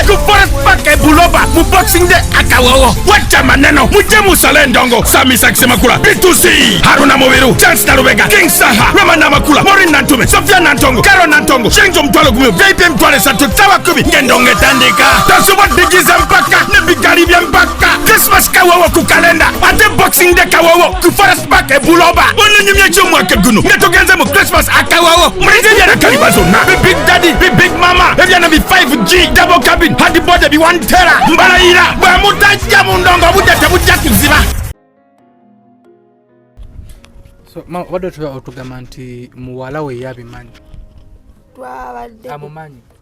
ku Forest Park Buloba mu Boxing Day akawawo wacha maneno muje musale ndongo Sami Semakula B2C Haruna Mubiru Chance Narubega King Saha Rema Namakula Morin Nantume Sofia Nantongo Karo Nantongo Shirinze mtwale kumio VIP mtwale satu tawa kubi ngendonge tandika tasuba digize mpaka nebigari bya mpaka Christmas kawawo ku kalenda ate Boxing Day kawawo ku Forest Park Buloba onyumye cy'umwaka guno ngetogenze mu Christmas akawawo murize na kalibazo na big daddy big mama ebyana bi 5G double cabin hadi bode bi 1 tera mbarayira bamutajja mu ndongo budete bujja kuziba so wado tugamba nti muwala we yabimanyi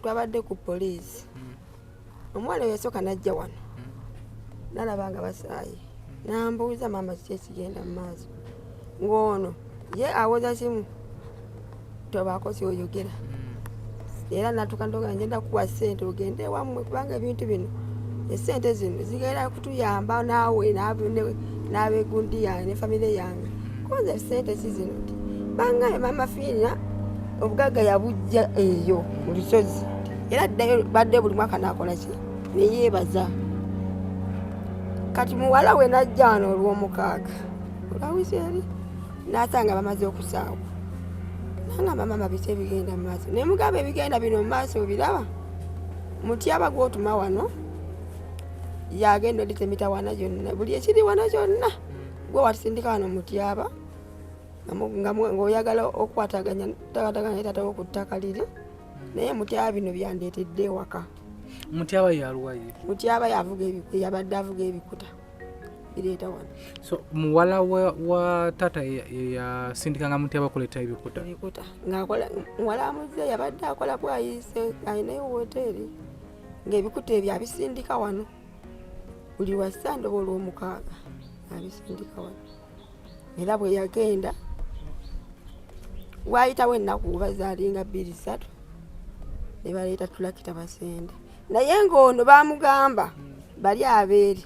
twabadde ku poliisi omwana yasooka najja wano nalabanga basaayi nambuuza maama kiki ekigenda mu maaso ng'ono ye awoza simu tobaako kyoyogera era natuka ndoga ngenda kuwa ssente ogende wammwe kubanga ebintu bino essente zino zigenda kutuyamba naawe n'abegundi yange ne famire yange konza essente si zino ti bangaye maama Fiina obugagga yabujja eyo mu lusozi era ddayo badde buli mwaka nakola ki neyeebaza kati muwala we najja wano olw'omukaaga olwawisi eri n'asanga bamaze okusaawa nangamba mama biki ebigenda mu maaso naye mugamba ebigenda bino mu maaso obiraba mutyaba gw'otuma wano yagenda olitemita wana gyonna buli ekiri wana kyonna gwe watusindika wano mutyaba ng'oyagala okukwataganya takataganya tatawo ku ttaka liri naye mutyaba bino byandeetedde ewaka mutyaba yaluwaye mutyaba yabadde avuga ebikuta bireeta wano so muwala wa tata yasindikanga mutyaba kuleeta ebikuta ng'akola muwala amuzze yabadde akola bwayise ayinayo woteeri ng'ebikuta ebyo abisindika wano buli wassa ndoba olw'omukaaga abisindika wano era bwe yagenda waayitawo ennaku bazaalinga 2-3 ne baleeta tulakita basende naye ng'ono baamugamba bali abeeri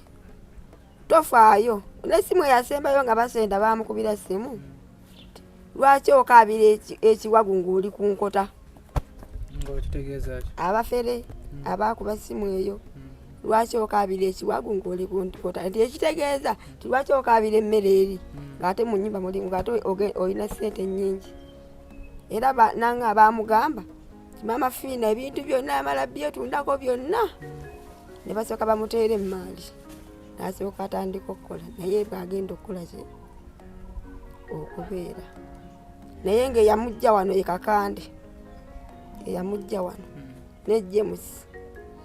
tofaayo n'essimu eyasembayo nga basenda baamukubira essimu lwaki okaabira ekiwagu ng'oli ku nkota abafere abaakuba ssimu eyo lwaki okaabira ekiwagu ng'oli ku ntikota nti ekitegeeza ti lwaki okaabira emmere eri ng'ate mu nnyumba mulimu ng'ate olina ssente nnyingi. Era nange baamugamba ti maama Fiina ebintu byonna amala byetundako byonna ne basooka bamuteera emmaali n'asooka atandika okukola naye bw'agenda okukola ki okubeera naye ng'eyamujja wano ye Kakande eyamujja wano ne James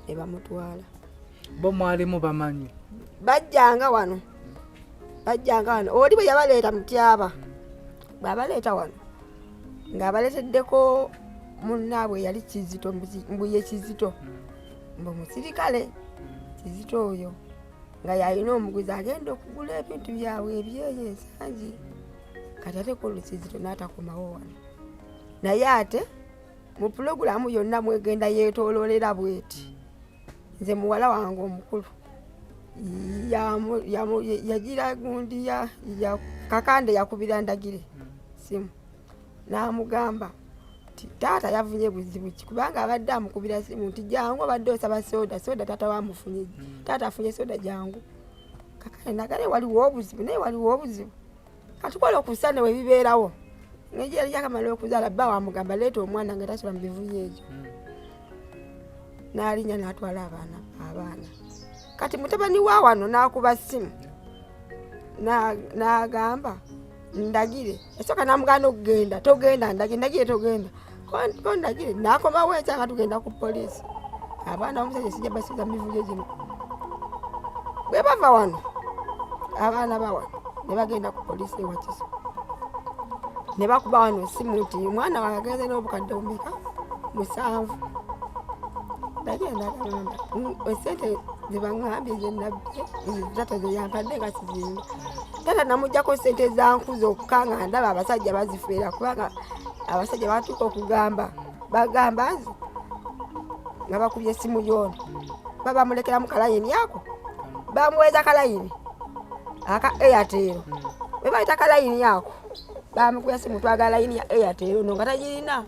ne bamutwala. Bo mwalimu bamanyi bajjanga wano oli bwe yabaleeta Mutyaba bw'abaleeta wano ng'abaleeteddeko munnaabwe yali Kizito mbuye Kizito mbu musirikale Kizito oyo nga yalina omuguzi agenda okugula ebintu byabwe ebyeyo ensangi kati ate ko Kizito n'atakomawo wano naye ate mu pulogulaamu yonna mwegenda yeetooloolera bweti nze muwala wange omukulu yagira gundi ya Kakande yakubira Ndagire simu n'amugamba ti taata yafunye buzibu ki kubanga abadde amukubira simu nti jangu abadde osaba soda taata wamufunye taata afunye soda jangu. Kakande nagale waliwo obuzibu katukola okusane we bibeerawo ng'ejja yakamala okuzaala bba wamugamba leeta omwana nga tasula mu bivuye egyo n'alinya n'atwala abaana kati mutabani wa wano n'akuba simu n'agamba Ndagire esooka n'amugana okugenda togenda Ndagire togenda ko Ndagire n'akomawo ekyanga tugenda ku poliisi abaana omusajja sijja basiza mu bivuye gino bwe bava wano abaana bawano ne bagenda ku poliisi ewa Kiso ne bakuba wano simu nti mwana wange agenze n'obukadde bumeka 7 ndagenda agamba esente zibaŋŋambye zennabbye taata ze yampadde nga sizinga taata namuggyako sente zankuza okukanga ndaba abasajja bazifeera kubanga abasajja batuuka okugamba bagamba nze nga bakubye essimu yoona babamulekeramu kalayini ako bamuweza kalayini aka Airtel bwe bayita kalayini ako bamukubya simu twagala layini ya Airtel no nga tagirina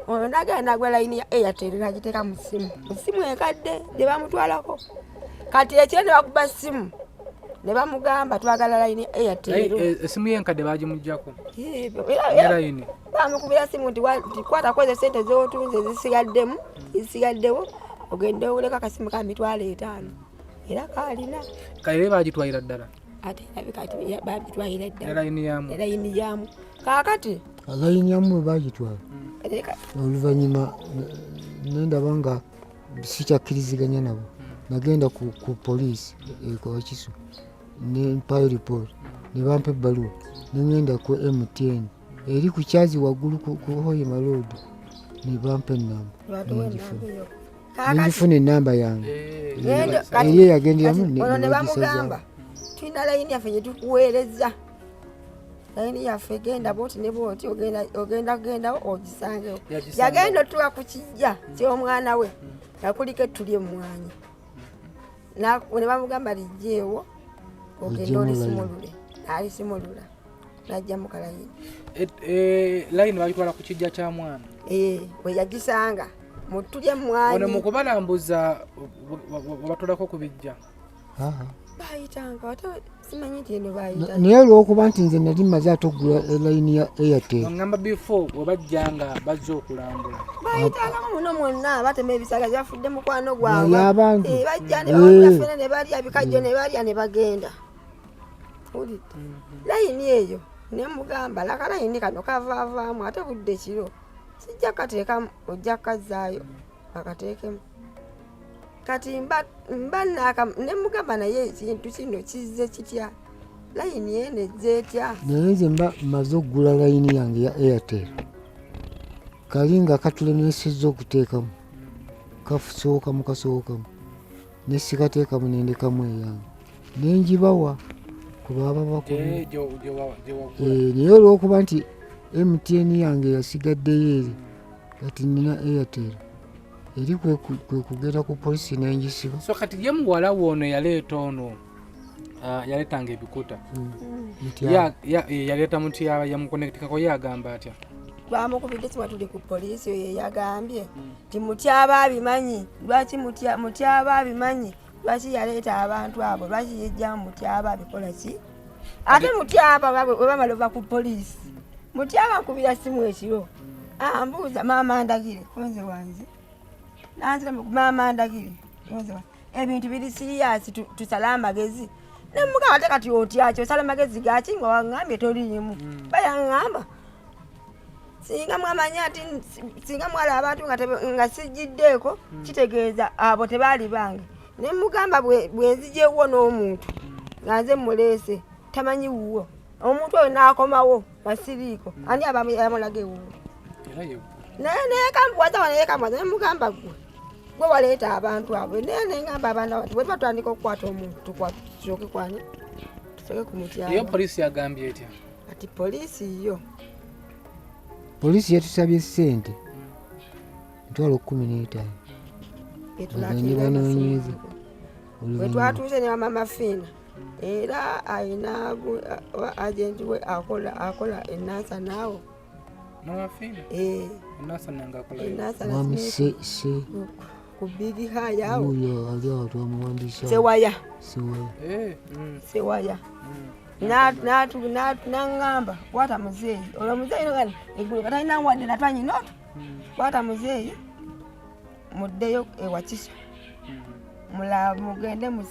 ono nagenda agwa layini ya Airtel n'agiteeka mu simu enkadde gye bamutwalako kati ekiro ne bakuba simu ne bamugamba twagala layini ya Airtel esimu yenkadde bagimuggyako layini bamukubira simu nti kwatako ezo sente z'otunze zisigaddewo ogende owuleko akasimu ka $5,000 era kaalina kale bagitwalira ddala ate nabikati babitwalira ddala layini yamu kaakati layini yamu bagitwala oluvannyuma nendaba nga sikyakkiriziganya nabo nagenda ku poliisi Kiso nempayo report ne bampa ebbaluwa nengenda ku MTN eri ku kyazi waggulu ku Hoima Road ne bampa ennamba nengifuna ennamba yange eri eyagenderamu ne bamugamba tulina layini yaffe gye tukuweereza layini yaffe genda bwoti ne bwoti ogendawo ogisangewo yagenda otuwa ku kijja ky'omwana we yakuliko ettuli emmwanyi ne bamugamba lijjeewo ogenda olisimulule n'alisimulula n'ajja mu kalayini layini bagitwala ku kijja kya mwana bwe yagisanga mu ttuli emmwanyi ono mu kubalambuza wabatolako ku bijja bayitanga ate simanyi nti eno bayita naye olw'okuba nti nze nali maze ate okugula layini ya Airtel ngamba before webajjanga bazze okulambula bayitangamu muno mwonna batema ebisaga byafudde mukwano gwabwe bajja ne bafena ne balya bikajjo ne balya ne bagenda layini eyo ne mugamba laka layini kano kavaavaamu ate budde kiro sijja kateekamu ojja kazaayo bakateekemu kati mba ne mugamba naye ekintu kino kizze kitya layini ene ezzeetya naye nze mba maze okugula layini yange ya Airtel kali nga katulemesezza okuteekamu kasookamu ne sikateekamu nendekamu eyange nenjibawa kubaba bakulu naye olw'okuba nti MTN yange yasigaddeyo eri kati nina Airtel eri kwe kugenda ku poliisi n'engisiba so kati ye muwala wono yaleeta ono yaleetanga ebikuta yaleeta Mutyaba yamukonektikako yagamba atya twamukubidde simu tuli ku poliisi oyo yagambye nti mutyaba abimanyi lwaki mutyaba abimanyi lwaki yaleeta abantu abo lwaki yejjamu mutyaba abikola ki ate mutyaba webamala ova ku poliisi mutyaba nkubira simu ekiro ambuuza maama ndagire konze wanze nanzira maama ndagire konze wanze ebintu biri siriyasi tusale amagezi nemugamba ate kati otyaki osala amagezi gaki nga waŋŋambye toliimu bayaŋŋamba singa mwamanya ati singa mwala abantu nga sijjiddeeko kitegeeza abo tebaali bange nemugamba bwenzigyewo n'omuntu nga nze muleese tamanyi wuwo omuntu oyo n'akomawo basiriiko ani abamulaga ewuwo naye kambuwaza nemugamba gwe waleeta abantu abo naye nengamba abaana bwe tuba tutandika okukwata omuntu tusooke kwani tusooke kumutyaba iyo poliisi yagambye etya ati poliisi yo poliisi yatusabye ssente emitwalo 15 bagende banoonyeze bwe twatuuse ne wamama fiina era ayina agenti we akola enasa naawo mwami ku bigi hayawo uyo ali awo twamuwandisa sewaya naŋŋamba kwata muzeeyi olwo muzeeyi nogani eggulu katalina wadde natwanyinoto kwata muzeeyi muddeyo ewakisa mugende mu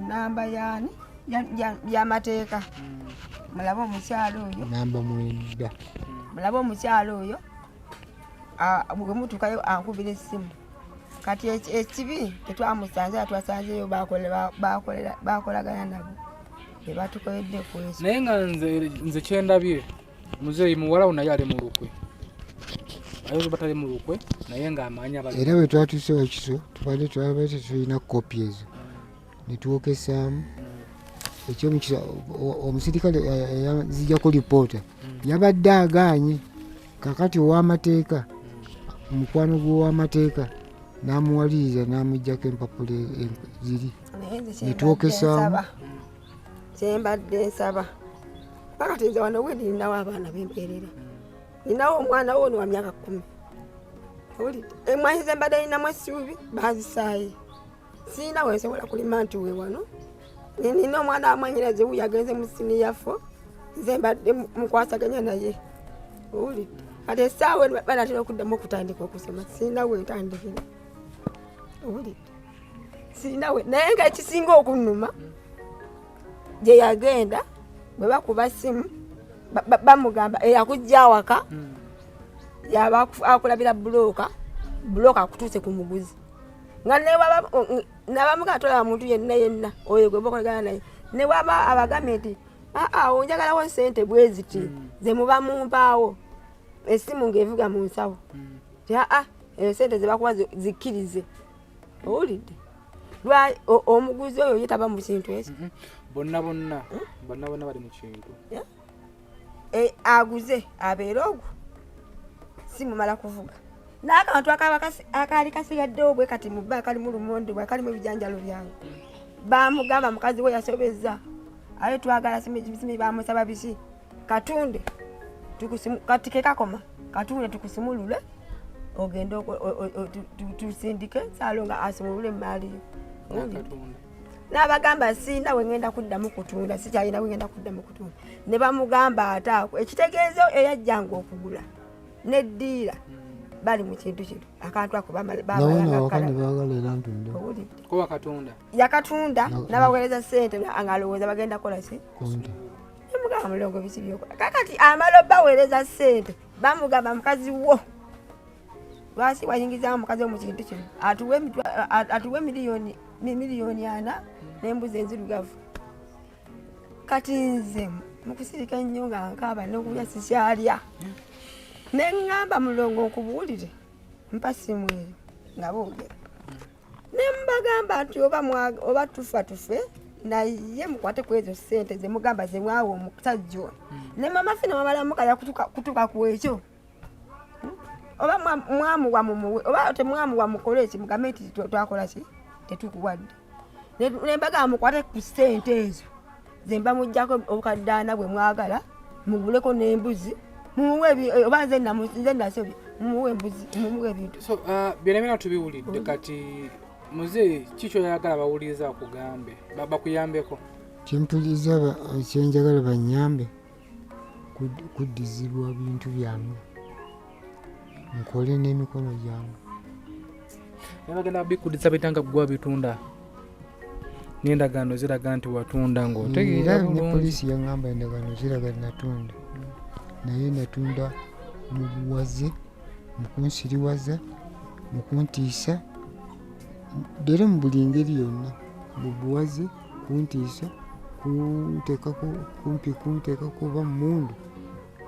namba yani yamateeka mulabe omukyalo oyo namba 9 mulabe omukyalo oyo bwe mutuukayo ankubira essimu kati ekibi tetwamusanze twasanzeyo bakolagana nabo ebatukoledde kwekyo naye nga nze kyendabye muzeeyi muwalawo naye ali mu lukwe ayozo batali mu lukwe naye ng'amaanyi era bwe twatuuse wakiso tubadde tetulina kopi ezo netwokesaamu ekyomukisa omusirikale yazijjako lipoota yabadde agaanye kakati ow'amateeka omukwano gw'ow'amateeka n'amuwaliriza n'amuggyako empapula ziri netwokesaamu kyembadde nsaba pakati nze wano we ninawo abaana bempeerera ninawo omwana wo wa myaka 10 olidde emwanyi ze mbadde ninamu essuubi bazisaaye siina wensobola kulima nti we wano nina omwana wamwanyiraze wu yagenze mu siniyafo nze mbadde mukwasaganya naye olidde kati essaawa banatera okuddamu okutandika okusoma siina we ntandikira olidde siina we naye nga ekisinga okunnuma gye yagenda bwe bakuba simu bamugamba eyakujja awaka yaba akulabira bulooka akutuuse ku muguzi nga nabamugamba tolaba muntu yenna oyo gwe bakolagana naye ne waba abagambye nti onjagalawo sente bweziti ze muba mumpaawo essimu ng'evuga mu nsawo eyo sente ze bakuba zikkirize owulidde omuguzi oyo yetaba mu kintu ekyo bonna bali mu kintu aguze abeera ogwo simumala kuvuga n'akantu akaali kasigaddewo bwe kati mu bba kalimu lumonde bwe kalimu ebijanjalo byange bamugamba mukazi we yasobezza aye twagala simi bamusaba biki katunde kati kekakoma katunde tukusimulule ogende tusindike salo nga asimulule maaliyo n'abagamba sina we ngenda kuddamu kutunda sikyalina we ngenda kuddamu kutunda ne bamugamba ataako ekitegeezo eyajjanga okugula neddiira bali mu kintu kino akantu ako yakatunda n'abaweereza ssente ng'alowooza bagenda kola ki nemugamba mulongo biki byokola kakati amala baweereza ssente bamugamba mukazi wo lwaki wayingizaamu mukazi wo mu kintu kino atuwe miliyoni 4 n'embuzi enzirugavu kati nze mukusirika ennyo nga nkaaba n'okulya sikyalya neŋŋamba mulongo nkubuulire mpa simu eyo nga boogera ne mbagamba nti oba tufa tufe naye mukwate ku ezo ssente ze mugamba ze mwawa omusajja ono ne mama ffe ne mamalamuka kutuka ku ekyo oba mwamuwa mumuwe oba temwamuwa mukole eki mugambe nti twakola ki tetukuwadde ne mbagamba mukwate ku ssente ezo ze mba muggyako obukaddaana bwe mwagala muguleko n'embuzi mumuwe oba nze nasobye mumuwe embuzi mumuwe ebintu. So byonna tubiwulidde kati muze kikyo yagala bawuliriza akugambe bakuyambeko. Kyempuliriza kyenjagala banyambe kuddizibwa bintu byange nkole n'emikono gyange. Bagenda bikuddiza bitanga gwa bitunda n'endagaano ziraga nti watunda ng'otegeera bulungi. Ne poliisi yaŋŋamba endagaano ziraga natunda naye natunda mu buwaze mu kunsiriwaza mu kuntiisa era mu buli ngeri yonna mu buwaze kuntiisa kunteeka kuba mundu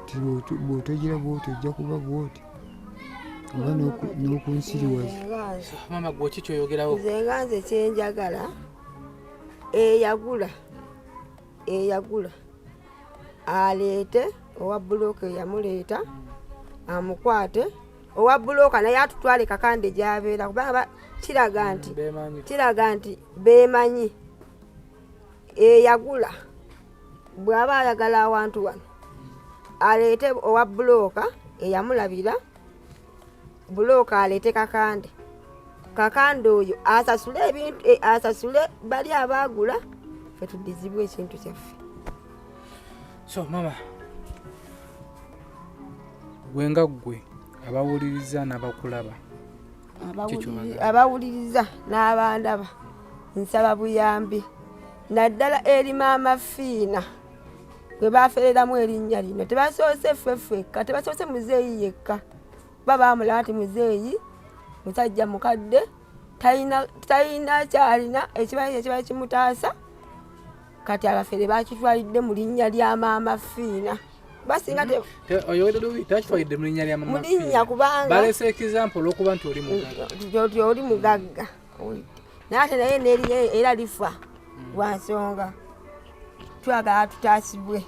ti bw'otogira bw'oti ojja kuba bw'oti oba n'okunsiriwaza. Mama gwe ki kyoyogerawo? Nze nga nze kyenjagala eyagula aleete owa bulooka eyamuleeta amukwate owa bulooka naye atutwale kakande gy'abeera kubanga kiraga nti beemanyi. Eyagula bw'aba ayagala awantu wano aleete owa bulooka eyamulabira bulooka aleete kakande oyo asasule ebintu asasule bali abaagula fe tuddizibwa ekintu kyaffe. So mama gwenga gwe abawuliriza n'abakulaba abawuliriza n'abandaba nsaba buyambi naddala eri maama Fiina gwe baafereramu erinnya lino tebasoose ffeffekka tebasoose muzeeyi yekka kuba baamulaba nti muzeeyi musajja mukadde talina kyalina ekibaye kimutaasa kati abafere bakitwalidde mu linnya lya maama Fiina basinga takitwalidde mu linnya lya maama Fiina mulinnya kubanga balese example okuba nti oli mugagga naye ate naye neri era lifa lwa nsonga twagala tutaasibwe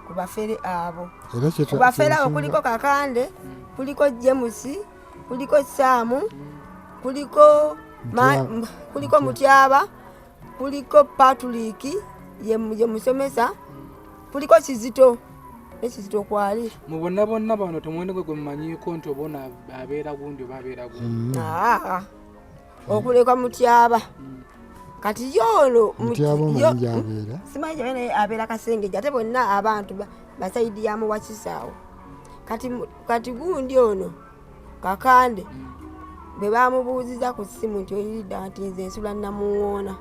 ku bafere abo. Ku bafere abo kuliko Kakande, kuliko James, kuliko Saamu, kuliko Mutyaba, kuliko Patrick ye musomesa, kuliko Kizito. Ekizito kwali mu bonna bano temwende gwe mumanyiko nti obona abeera gundi oba abeera gundi. Okuleka Mutyaba kati yono simanyi naye abeera Kasengejja ate bonna abantu basaidi yamu wakisaawo kati gundi ono Kakande bwe bamubuuziza ku ssimu nti oyiridda nti nze nsula Namuŋŋoona.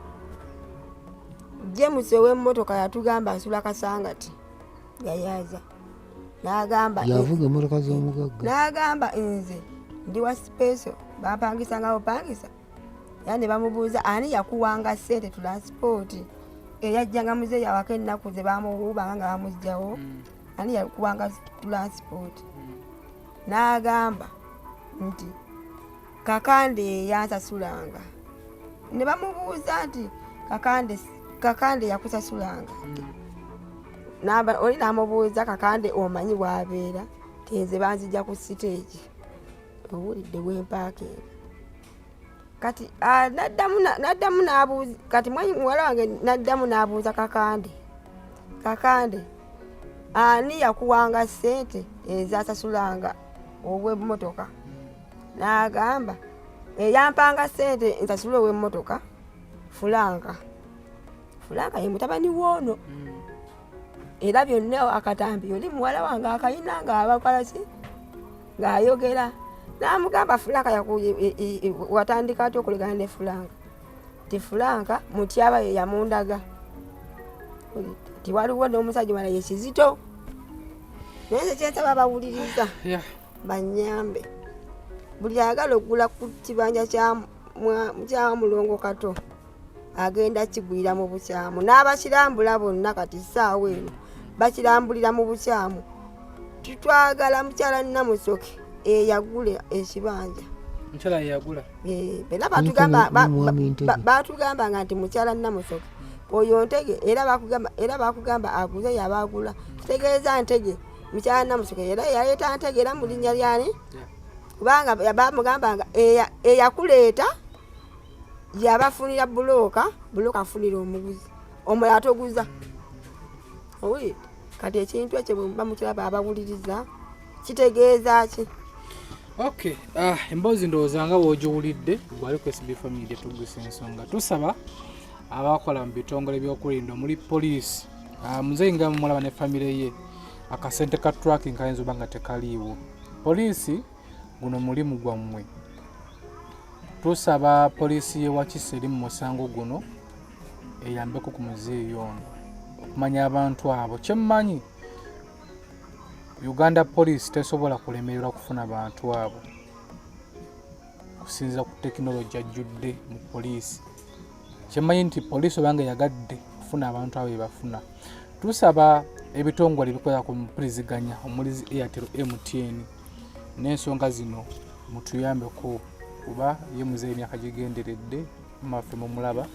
James ow'emmotoka yatugamba nsula Kasangati Gayaza yavuga emmotoka z'omugagga n'agamba nze ndi wa special bampangisa nga bupangisa yani bamubuuza ani yakuwanga ssente transport eyajjanga muzeeyi awaka ennaku ze bamuwuubanga nga bamugjawo ani yakuwanga transport n'agamba nti Kakande yansasulanga. Ne bamubuuza nti Kakande yakusasulanga oli n'amubuuza Kakande omanyi bw'abeera tenze banzijja ku siteegi owulidde w'empaakinga kati naddamu n'abuuza kati muwala wange naddamu n'abuuza Kakande ani yakuwanga ssente ezasasulanga ow'emmotoka n'agamba eyampanga ssente nsasule ow'emmotoka Fulanka ye mutabani w'ono era byonna akatambi oli muwala wange akayina ng'abakolaki ng'ayogera n'amugamba Fulanka watandika ati okulegana ne Fulanka ti Fulanka Mutyaba ye yamundaga ti waliwo n'omusajja omulala ye Kizito. Naye kyensaba bawuliriza banyambe buli ayagala okugula ku kibanja kya Mulongo Kato agenda kigwira mu bukyamu n'abakirambula bonna kati ssaawa eno bakirambulira mu bukyamu. Tutwagala mukyala Namusoke eyagula ekibanja mukyala yagula bena batugambanga nti mukyala Namusoke oyo Ntege era bakugamba aguze yabagula kitegeeza Ntege mukyala Namusoke era yaleeta Ntege era mu linnya lyani kubanga bamugambanga eyakuleeta yabafunira bulooka afunira omuguzi omulala toguza owulidde kati ekintu ekyo bwe bamukiraba abawuliriza kitegeeza ki? Okay, emboozi ndowooza nga bw'ogiwulidde gwali ku SB4 Media Tuggussa Enssonga. Tusaba abakola mu bitongole by'okulinda omuli poliisi, muzeeyi nga mumulaba ne famire ye, akasente ka tracking kayinza oba nga tekaliiwo. Poliisi guno mulimu gwammwe. Tusaba poliisi y'e Wakise eri mu musango guno eyambeko ku muzeeyi ono okumanya abantu abo. Kyemmanyi Uganda Police tesobola kulemererwa kufuna abantu abo kusinziira ku tekinologi ajjudde mu poliisi. Kyemmanyi nti poliisi obanga yagadde kufuna abantu abo bebafuna. Tusaba ebitongole ebikola ku mpuliziganya omuli Airtel, MTN n'ensonga zino mutuyambeko kuba ye muzeeyi emyaka gigenderedde mumaffe mumulaba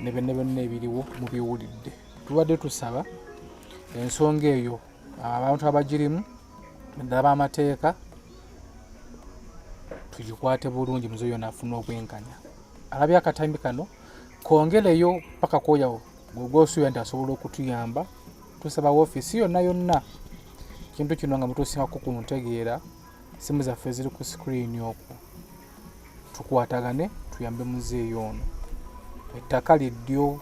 ne bonna ebiriwo mubiwulidde. Tubadde tusaba ensonga eyo abantu abagirimu naddala b'amateeka tugikwate bulungi muzeeyi ono afuna obwenkanya. Alabye akatambi kano kongereyo paka koyawo gw'osuubira nti asobola okutuyamba. Tusaba woofiisi yonna kintu kino nga mutuusimako ku ntegeera, simu zaffe ziri ku screen okwo, tukwatagane tuyambe muzeeyi ono. Ettaka lidyo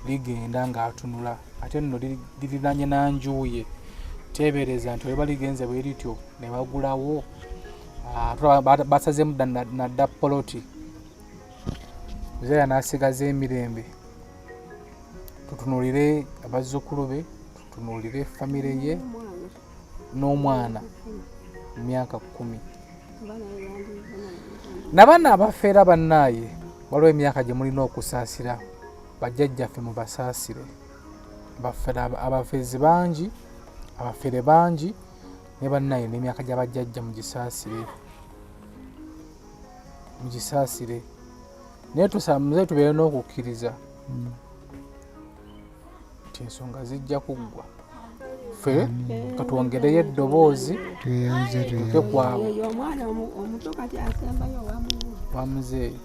ligenda ng'atunula ate nno lirinanye n'anjuuye. Teebereza nti oleba ligenze bwe lityo ne bagulawo basazeemu nadda poloti. Muzeeyi anaasigaza emirembe. Tutunuulire abazzukulu be, tutunuulire famire ye n'omwana mu myaka 10. N'abaana abafeera bannaaye waliwo emyaka gye mulina okusaasira. Bajjajjaffe mubasaasire. Abafeezi bangi, abafere bangi ne bannaaye n'emyaka gy'abajjajja mugisaasire. Naye tusaba muzeeyi tubeere n'okukkiriza nti ensonga zijja kuggwa. Ffe katwongereyo eddoboozi tuke kwabo wa muzeeyi.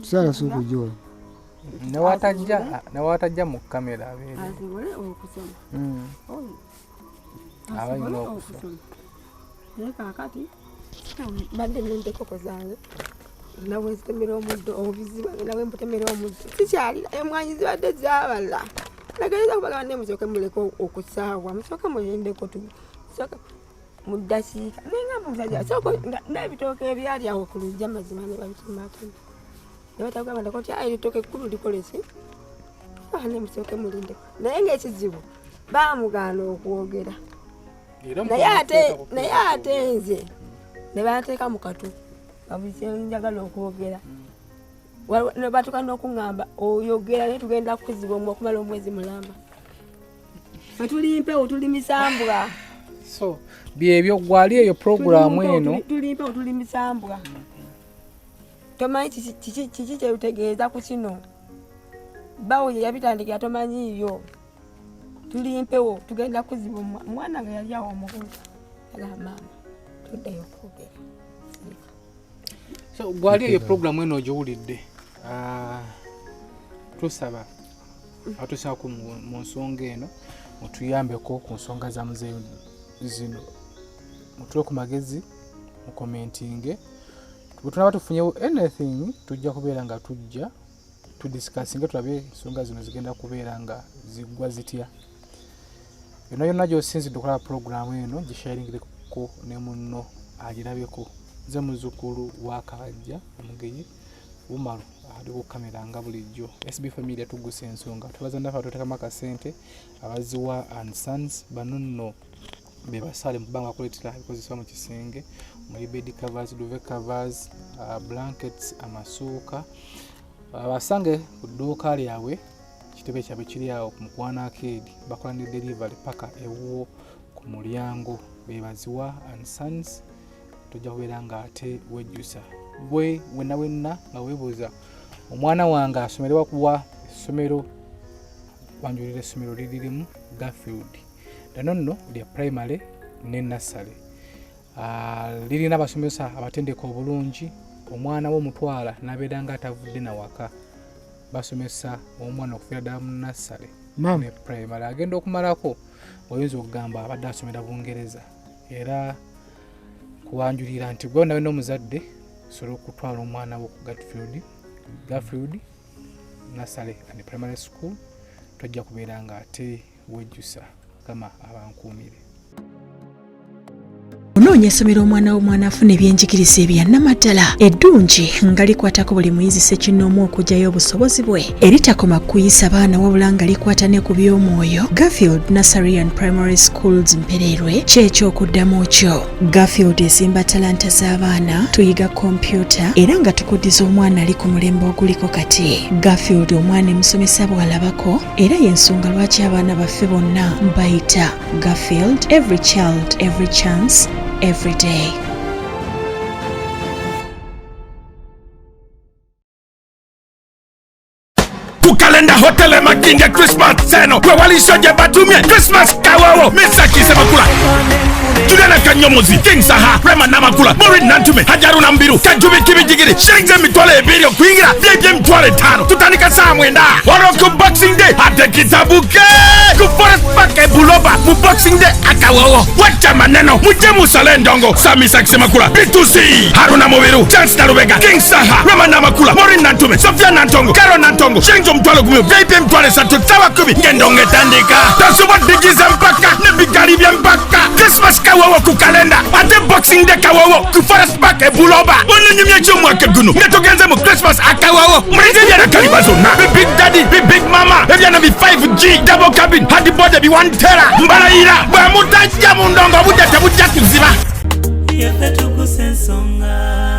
Tusala suuku gyola. Newatajja mu kamera abeere. Abalina okusoma. Naye kaakati badde n'entekoko zange nawe zitemera omuddo obuziba nawe mbutemera omuddo sikyali emwanyi zibadde zaabala. Nagereza kubaga ne musooke muleka okusaawa musooke mulindeko tusooke mu ddakiika nenga musajja soko n'ebitooke ebyali awo ku lujja mazima ne babitemako ne batagamba koti ebitooke kkulu likolesi ne musooke mulindeko. Naye ng'ekizibu baamugaana okwogera naye ate nze ne banteeka mu katu abise njagala okwogera ne batuka n'okuŋŋamba oyogera naye tugenda kuziba okumala omwezi mulamba. Ffe tuli mpewo tuli misambwa. So byebyo gwali eyo puroguramu eno tuli mpewo tuli misambwa. Tomanyi kiki kyetutegeeza ku kino bawo ye yabitandikira tomanyiiyo. Tuli mpewo tugenda kuziba omwana nga yali awo omukulu agamba maama tuddeyo okwogera. So gwali eyo puroguramu eno ogiwulidde. Tusaba atusaako mu nsonga eno mutuyambeko ku nsonga za muzeeyi zino. Mutule ku magezi mu commentinge. Bwe tunaba tufunyewo anything tujja kubeera nga tujja tudiscussing tulabe ensonga zino zigenda kubeera nga ziggwa zitya. Yonna gy'osinzidde okulaba puroguramu eno gisharingireko ne munno agirabeko. Nze muzzukulu wa Kabajja Omugeyi Bumalu ali ku kamera nga bulijjo. SB4 Media Tuggussa Enssonga. Tubaza naffe atutekamu akasente abaziwa and sons bano nno be basale mu bbanga kuleetera ebikozesebwa mu kisenge omuli bed covers, duvet covers, blankets, amasuuka. Basange ku dduuka lyabwe kitebe kyabwe kiri awo ku Mukwano Arcade bakola ne delivery paka ewuwo ku mulyango. Be baziwa and sons tujja kubeera nga ate wejjusa gwe wenna nga weebuuza omwana wange asomerwa kuwa essomero banjulira essomero liririmu Garfield lino nno lya primary ne nursery. Lirina abasomesa abatendeka obulungi. Omwana w'omutwala n'abeera nga atavudde na waka basomesa omwana okufiira ddala mu nursery ne primary agenda okumalako oyinza okugamba abadde asomera Bungereza era kuwanjulira nti gwe nawe n'omuzadde osobola okutwala omwana wo ku Garfield Nursery and Primary School tojja kubeera nga ate wejjusa kama abankuumire. Onoonya essomero omwana w'omwana afuna ebyenjigiriza ebya Nnamadala eddungi nga likwatako buli muyizi ssekinnoomu okugyayo obusobozi bwe eritakoma kuyisa baana wabula nga likwata ne ku by'omwoyo. Garfield Nursery and Primary Schools Mpererwe ky'ekyokuddamu kyo. Garfield ezimba talanta z'abaana, tuyiga kompyuta era nga tukuddiza omwana ali ku mulembe oguliko kati. Garfield omwana emusomesa bw'alabako era y'ensonga lwaki abaana baffe bonna bayita Garfield. Every child, every chance, every day. Kalenda Hotel Maginja Christmas seno kwe walishoje batumye Christmas kawawo Misaki Semakula Juliana Kanyomozi King Saha Rema Namakula Morin Nantume Hajaru Nambiru Kajubi Kibijigiri Shengze mitwale ebiri kuingira Byeje mitwale 5 tutanika saa mwenda Waroko Boxing Day Hate kitabuke Ku Forest Park Buloba Mu Boxing Day akawawo Wacha maneno Mujemu Salendongo Sami Saki Semakula B2C Haruna Mobiru Chance Narubega King Saha Rema Namakula Morin Nantume Sofia Nantongo Karo Nantongo Shengzo mtwale kumio Vaipe mtwale satu tawa kumi Ngendonge tandika Tasuwa digiza mpaka Nebikaribia mpaka Christmas kawawo ku kalenda Ate Boxing Day kawawo Ku Forest Park Buloba Onyunyumye chumu akegunu Netogenze mu Christmas akawawo Mrize yana kalibazo na Big Daddy, Big Mama Evyana bi 5G Double cabin Hadi bode bi 1 tera Mbala ira Bamuta jamu ndongo Bujate buja kuziba Tuggussa Enssonga